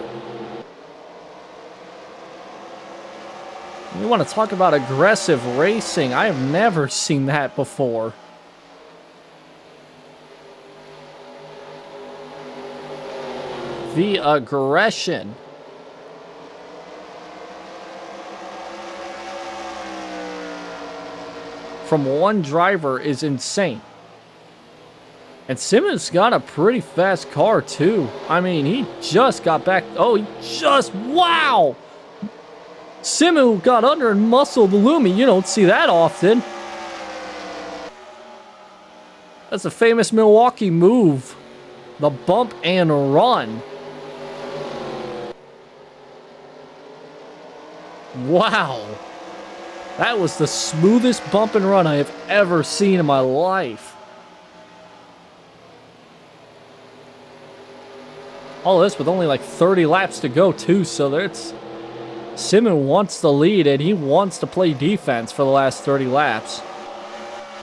You want to talk about aggressive racing? I have never seen that before. The aggression. From one driver is insane. And Simmons got a pretty fast car too. I mean, he just got back. Oh, wow! Simu got under and muscled Lumi. You don't see that often. That's a famous Milwaukee move. The bump and run. Wow. That was the smoothest bump and run I have ever seen in my life. All this with only like 30 laps to go too, so that's... Simu wants the lead and he wants to play defense for the last 30 laps.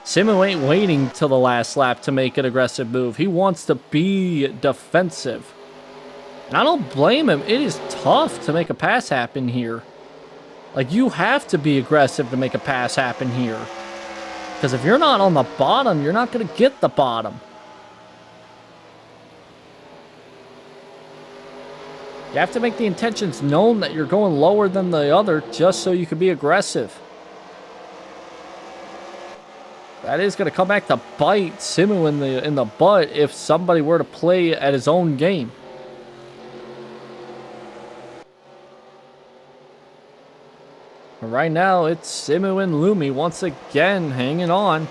Simu ain't waiting till the last lap to make an aggressive move. He wants to be defensive. And I don't blame him. It is tough to make a pass happen here. Like, you have to be aggressive to make a pass happen here. Because if you're not on the bottom, you're not going to get the bottom. You have to make the intentions known that you're going lower than the other just so you can be aggressive. That is going to come back to bite Simu in the butt if somebody were to play at his own game. Right now, it's Simu and Lumi once again hanging on.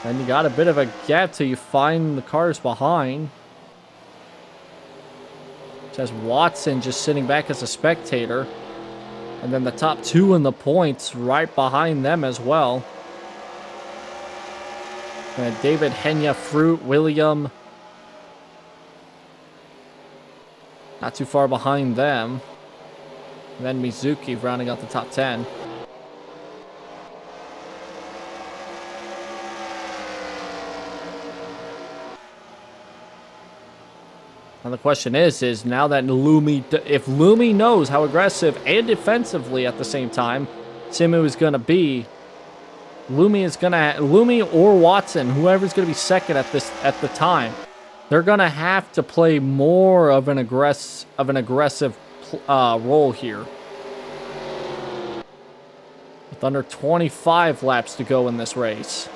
And you got a bit of a gap till you find the cars behind. Just Watson just sitting back as a spectator. And then the top two in the points right behind them as well. And David, Henya, Fruit, William. Not too far behind them. And then Mizuki rounding out the top 10. And the question is now that Lumi, if Lumi knows how aggressive and defensively at the same time Simu is going to be, Lumi or Watson, whoever's going to be second at the time, they're going to have to play more of an aggressive role here. With under 25 laps to go in this race.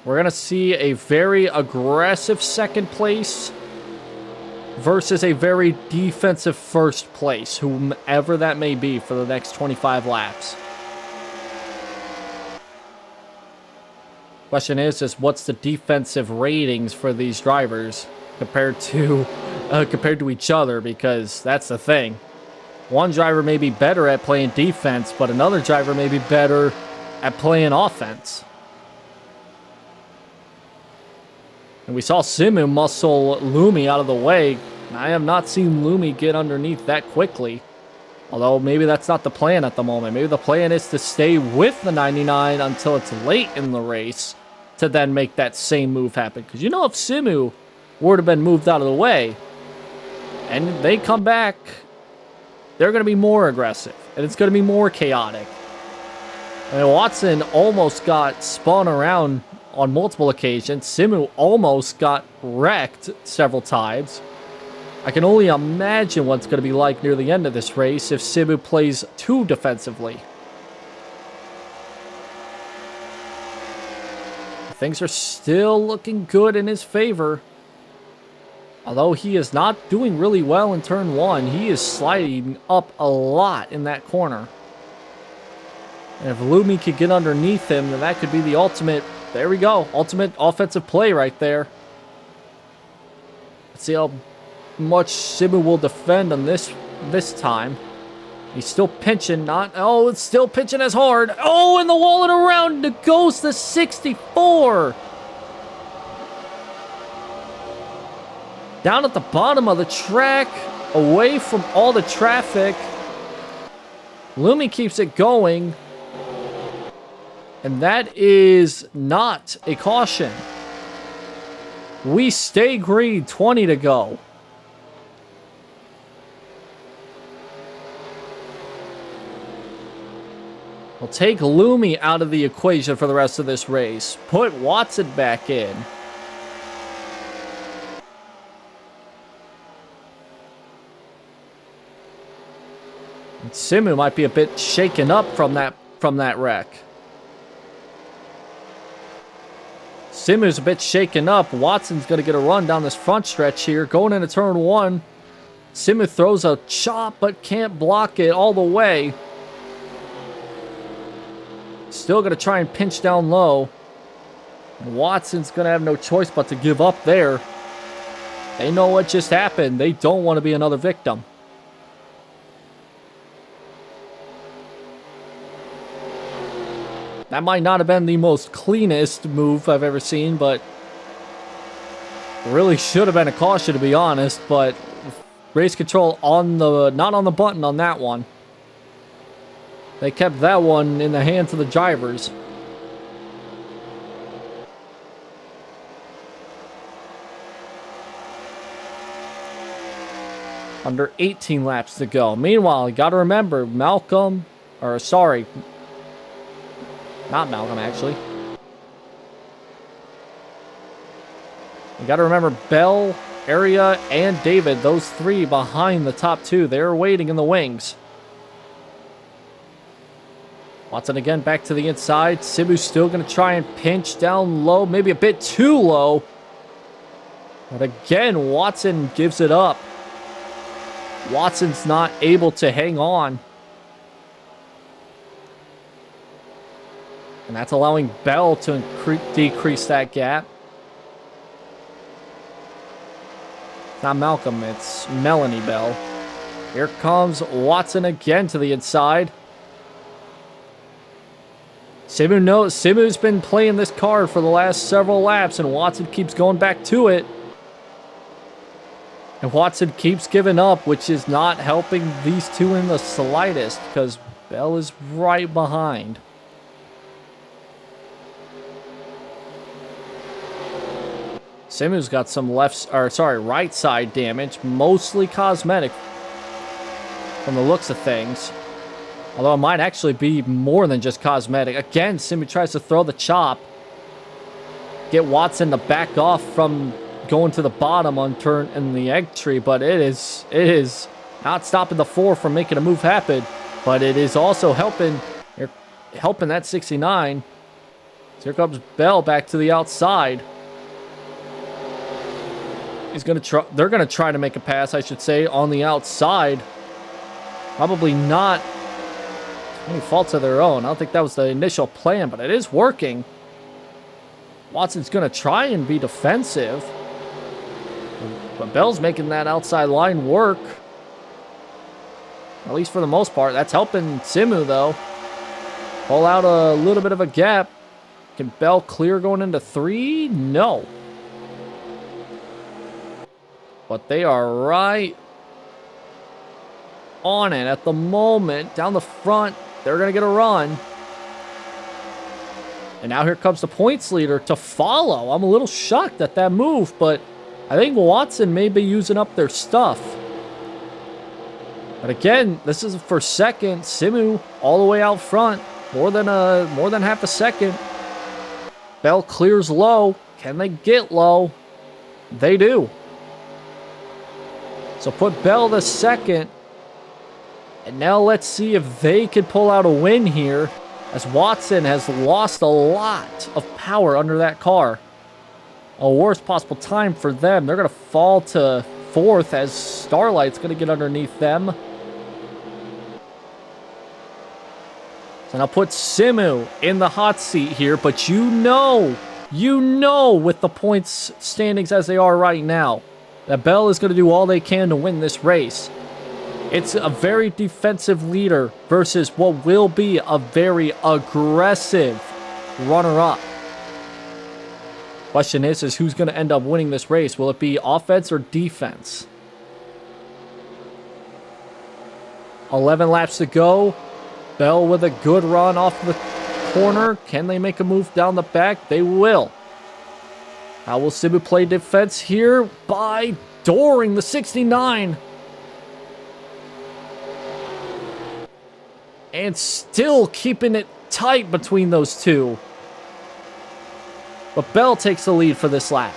We're going to see a very aggressive second place versus a very defensive first place, whomever that may be for the next 25 laps. Question is what's the defensive ratings for these drivers compared to each other, because that's the thing. One driver may be better at playing defense, but another driver may be better at playing offense. And we saw Simu muscle Lumi out of the way. I have not seen Lumi get underneath that quickly. Although maybe that's not the plan at the moment. Maybe the plan is to stay with the 99 until it's late in the race to then make that same move happen. Because you know, if Simu were to have been moved out of the way and they come back, they're going to be more aggressive. And it's going to be more chaotic. And Watson almost got spun around on multiple occasions. Simu almost got wrecked several times. I can only imagine what it's going to be like near the end of this race if Simu plays too defensively. Things are still looking good in his favor. Although he is not doing really well in turn one, he is sliding up a lot in that corner. And if Lumi could get underneath him, then that could be the ultimate, there we go, ultimate offensive play right there. Let's see how much Simu will defend on this time. He's still pinching, it's still pinching as hard. Oh, and the wall and around, it goes to 64. Down at the bottom of the track, away from all the traffic. Lumi keeps it going. And that is not a caution. We stay green, 20 to go. We'll take Lumi out of the equation for the rest of this race. Put Watson back in. And Simu might be a bit shaken up from that wreck. Simu's a bit shaken up. Watson's going to get a run down this front stretch here. Going into turn 1. Simu throws a chop but can't block it all the way. Still going to try and pinch down low. And Watson's going to have no choice but to give up there. They know what just happened. They don't want to be another victim. That might not have been the most cleanest move I've ever seen, but really should have been a caution, to be honest. But race control on the, not on the button on that one. They kept that one in the hands of the drivers. Under 18 laps to go. Meanwhile, you got to remember, Malcolm, or sorry, not Malcolm, actually. You got to remember Bell, Area, and David, those three behind the top two. They're waiting in the wings. Watson again back to the inside. Simu's still going to try and pinch down low, maybe a bit too low. But again, Watson gives it up. Watson's not able to hang on. And that's allowing Bell to decrease that gap. It's not Malcolm, it's Melanie Bell. Here comes Watson again to the inside. Simu's been playing this card for the last several laps, and Watson keeps going back to it. And Watson keeps giving up, which is not helping these two in the slightest, because Bell is right behind. Simu's got some right side damage, mostly cosmetic from the looks of things. Although it might actually be more than just cosmetic. Again, Simu tries to throw the chop. Get Watson to back off from going to the bottom on turn in the egg tree, but it is not stopping the 4 from making a move happen. But it is also helping that 69. So here comes Bell back to the outside. They're gonna try to make a pass, I should say, on the outside. Probably not any faults of their own. I don't think that was the initial plan, but it is working. Watson's gonna try and be defensive, but Bell's making that outside line work. At least for the most part. That's helping Simu, though. Pull out a little bit of a gap. Can Bell clear going into 3? No. But they are right on it at the moment. Down the front, they're going to get a run. And now here comes the points leader to follow. I'm a little shocked at that move, but I think Watson may be using up their stuff. But again, this is for second. Simu all the way out front. More than half a second. Bell clears low. Can they get low? They do. So put Bell to second. And now let's see if they can pull out a win here, as Watson has lost a lot of power under that car. A worst possible time for them. They're going to fall to 4th as Starlight's going to get underneath them. So now put Simu in the hot seat here, but you know with the points standings as they are right now, that Bell is going to do all they can to win this race. It's a very defensive leader versus what will be a very aggressive runner-up. Question is who's going to end up winning this race? Will it be offense or defense? 11 laps to go. Bell with a good run off the corner. Can they make a move down the back? They will. How will Simu play defense here? By dooring the 69. And still keeping it tight between those two. But Bell takes the lead for this lap.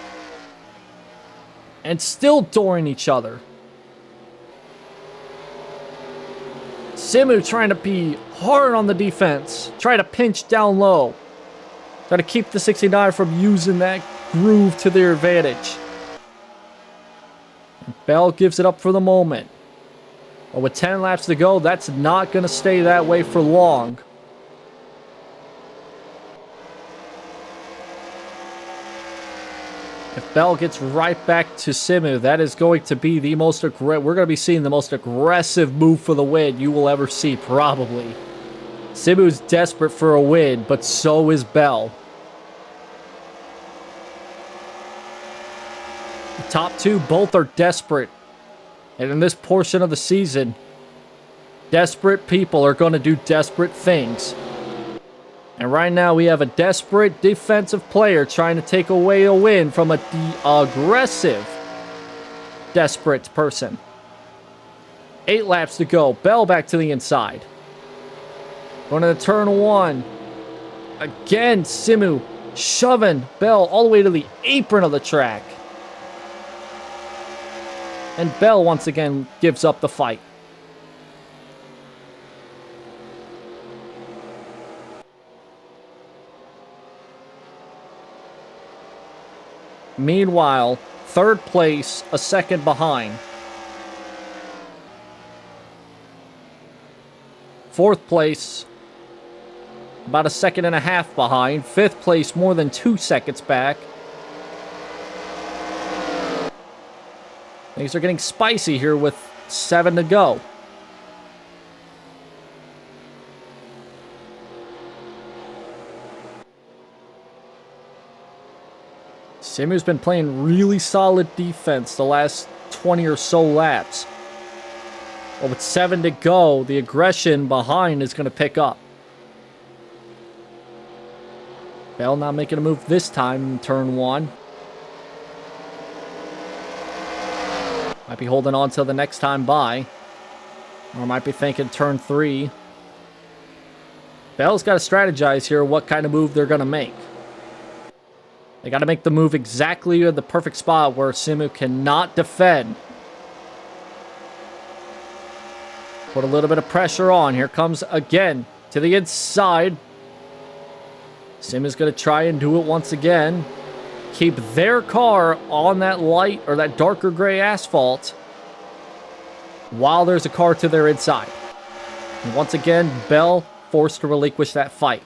And still dooring each other. Simu trying to be hard on the defense. Try to pinch down low. Try to keep the 69 from using that groove to their advantage. And Bell gives it up for the moment. But with 10 laps to go, that's not going to stay that way for long. If Bell gets right back to Simu, that is going to be the most we're going to be seeing the most aggressive move for the win you will ever see, probably. Simu's desperate for a win, but so is Bell. The top two both are desperate. And in this portion of the season, desperate people are going to do desperate things. And right now we have a desperate defensive player trying to take away a win from a aggressive, desperate person. 8 laps to go. Bell back to the inside. Going to the turn 1. Again, Simu shoving Bell all the way to the apron of the track. And Bell once again gives up the fight. Meanwhile, third place, a second behind. Fourth place, about a second and a half behind. Fifth place, more than 2 seconds back. Things are getting spicy here with 7 to go. Simu's been playing really solid defense the last 20 or so laps. But with 7 to go, the aggression behind is going to pick up. Bell not making a move this time in turn 1. Might be holding on till the next time by. Or might be thinking turn 3. Bell's got to strategize here what kind of move they're going to make. They got to make the move exactly in the perfect spot where Simu cannot defend. Put a little bit of pressure on. Here comes again to the inside. Simu's going to try and do it once again. Keep their car on that light or that darker gray asphalt while there's a car to their inside. And once again, Bell forced to relinquish that fight.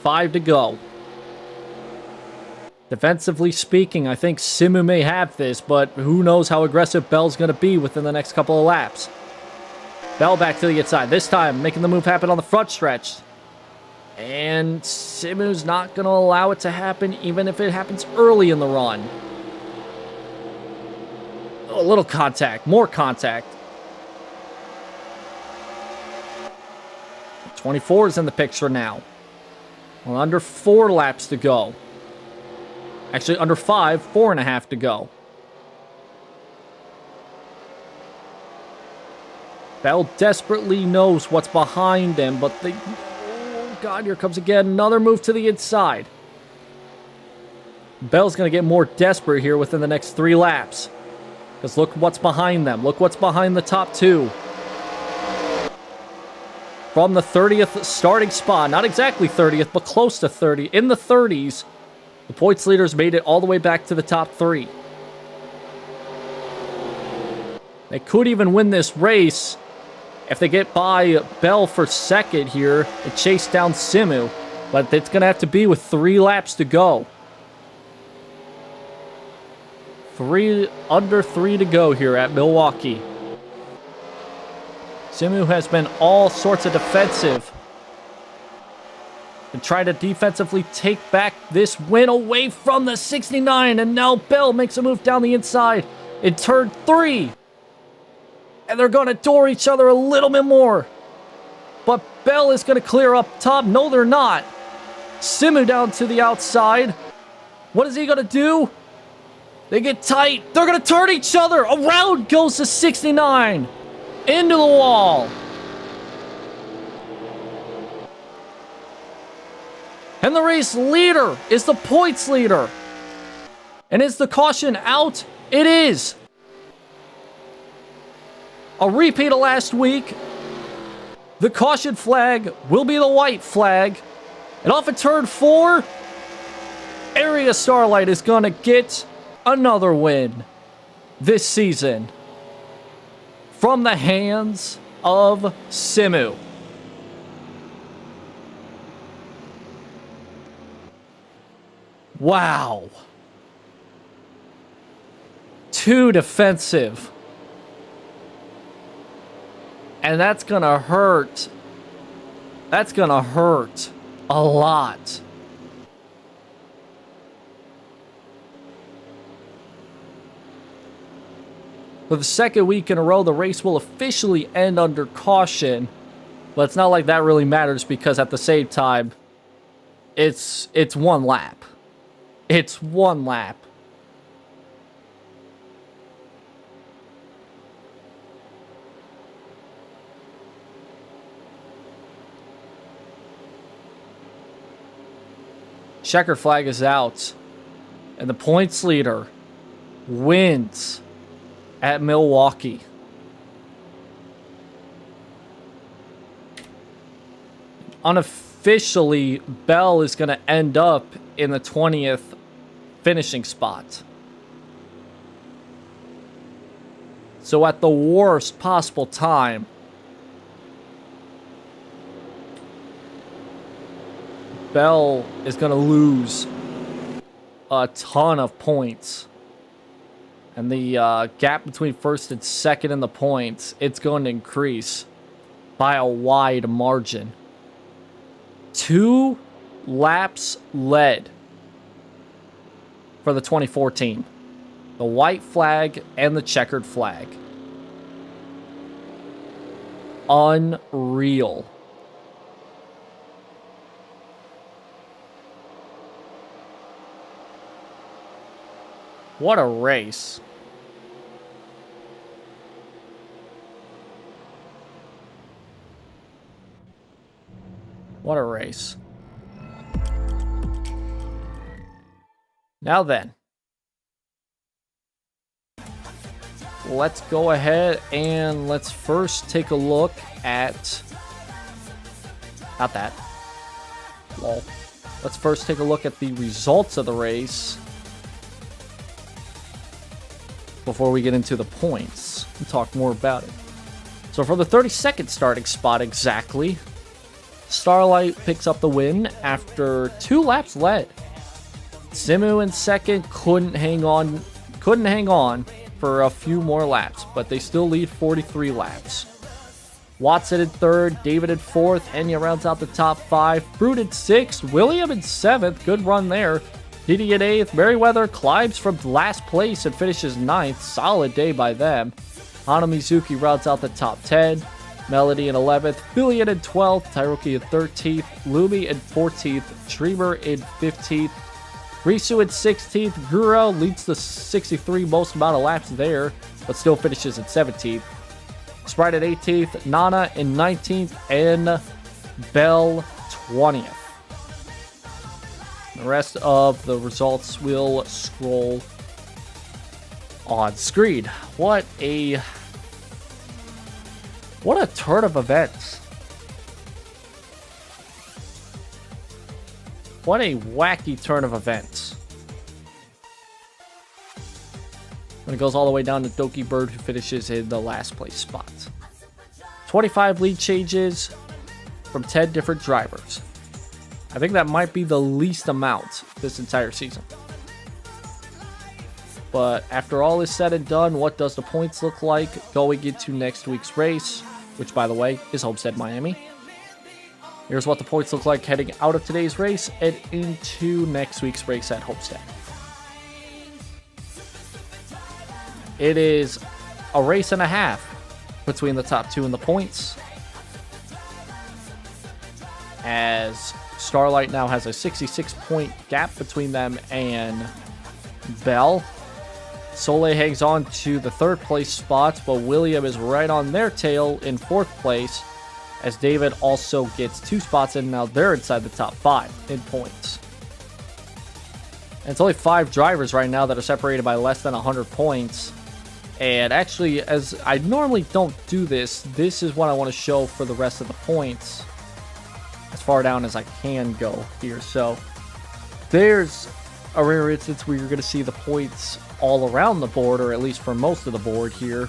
5 to go. Defensively speaking, I think Simu may have this, but who knows how aggressive Bell's going to be within the next couple of laps. Bell back to the inside. This time, making the move happen on the front stretch. And Simu's not going to allow it to happen, even if it happens early in the run. A little contact. More contact. 24 is in the picture now. Well, under 4 laps to go. Actually, under 5, 4.5 to go. Bell desperately knows what's behind him, but they... Oh, God, here comes again. Another move to the inside. Bell's going to get more desperate here within the next 3 laps. Because look what's behind them. Look what's behind the top 2. From the 30th starting spot. Not exactly 30th, but close to 30. In the 30s. The points leaders made it all the way back to the top 3. They could even win this race if they get by Bell for second here and chase down Simu. But it's going to have to be with 3 laps to go. Under 3 to go here at Milwaukee. Simu has been all sorts of defensive. And try to defensively take back this win away from the 69. And now Bell makes a move down the inside in turn 3. And they're going to door each other a little bit more. But Bell is going to clear up top. No, they're not. Simu down to the outside. What is he going to do? They get tight. They're going to turn each other. Around goes the 69. Into the wall. And the race leader is the points leader. And is the caution out? It is. A repeat of last week. The caution flag will be the white flag. And off at turn 4, Area Starlight is going to get another win this season from the hands of Simu. Wow. Too defensive. And that's gonna hurt. That's gonna hurt a lot. For the second week in a row, the race will officially end under caution. But it's not like that really matters because at the same time, it's one lap. It's one lap. Checker flag is out. And the points leader wins at Milwaukee. Unofficially, Bell is going to end up in the 20th finishing spot. So at the worst possible time, Bell is going to lose a ton of points. And the gap between first and second in the points, it's going to increase by a wide margin. 2 laps led for the 2014. The white flag and the checkered flag. Unreal. What a race. What a race. Now then, let's go ahead and let's first take a look at... Not that. Lol. Let's first take a look at the results of the race before we get into the points and talk more about it. So for the 32nd starting spot exactly, Starlight picks up the win after 2 laps led. Simu in second couldn't hang on for a few more laps, but they still lead 43 laps. Watson in third, David in fourth, Enya rounds out the top 5, Brute in sixth, William in seventh, good run there. Didi in 8th, Merriweather climbs from last place and finishes 9th. Solid day by them. Hana Mizuki rounds out the top 10. Melody in 11th, Billion in 12th, Tairoki in 13th, Lumi in 14th, Dreamer in 15th, Risu in 16th, Guro leads the 63 most amount of laps there, but still finishes in 17th. Sprite at 18th, Nana in 19th, and Bell 20th. The rest of the results will scroll on screen. What a turn of events. What a wacky turn of events. And it goes all the way down to Doki Bird, who finishes in the last place spot. 25 lead changes from 10 different drivers. I think that might be the least amount this entire season. But after all is said and done, what does the points look like going into next week's race, which, by the way, is Homestead Miami. Here's what the points look like heading out of today's race and into next week's race at Homestead. It is a race and a half between the top 2 in the points, as Starlight now has a 66-point gap between them and Bell. Soleil hangs on to the 3rd place spot, but William is right on their tail in 4th place. as David also gets 2 spots in. Now they're inside the top 5 in points. And it's only 5 drivers right now that are separated by less than 100 points. And actually, as I normally don't do this, this is what I want to show for the rest of the points as far down as I can go here. So there's a rare instance where you're going to see the points all around the board, or at least for most of the board here.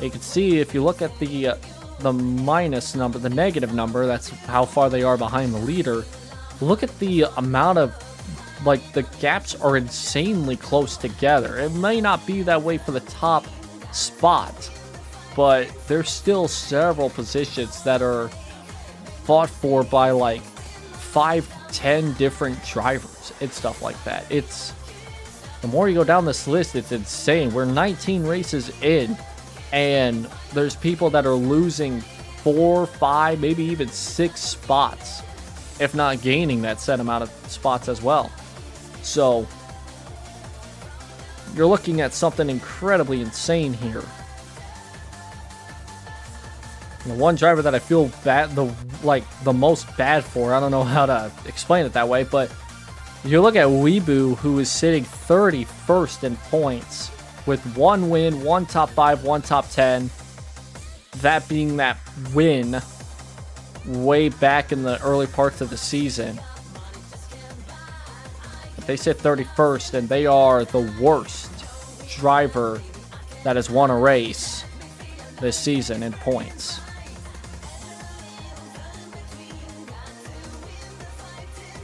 You can see if you look at the minus number, the negative number, that's how far they are behind the leader. Look at the amount of, like, the gaps are insanely close together. It may not be that way for the top spot, but there's still several positions that are fought for by like 5-10 different drivers and stuff like that. It's, the more you go down this list, it's insane. We're 19 races in, and there's people that are losing 4, 5, maybe even 6 spots, if not gaining that set amount of spots as well. So you're looking at something incredibly insane here. The one driver that I feel bad, the most bad for, I don't know how to explain it that way, but you look at Weeboo, who is sitting 31st in points with 1 win, 1 top 5, 1 top 10. That being that win way back in the early parts of the season. But they sit 31st, and they are the worst driver that has won a race this season in points.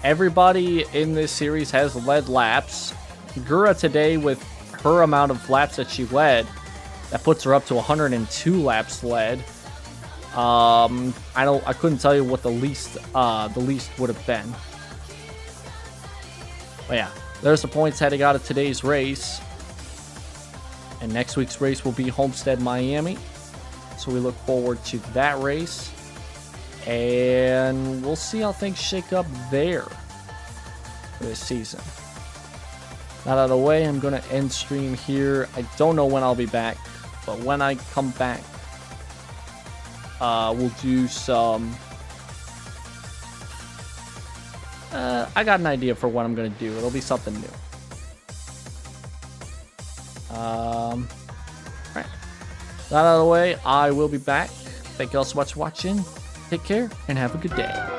Everybody in this series has led laps. Gura today, with her amount of laps that she led, that puts her up to 102 laps led. I couldn't tell you what the least would have been. But yeah, there's the points heading out of today's race. And next week's race will be Homestead, Miami. So we look forward to that race. And we'll see how things shake up there for this season. That out of the way, I'm going to end stream here. I don't know when I'll be back, but when I come back, we'll do some... I got an idea for what I'm going to do. It'll be something new. Alright. That out of the way, I will be back. Thank you all so much for watching. Take care, and have a good day.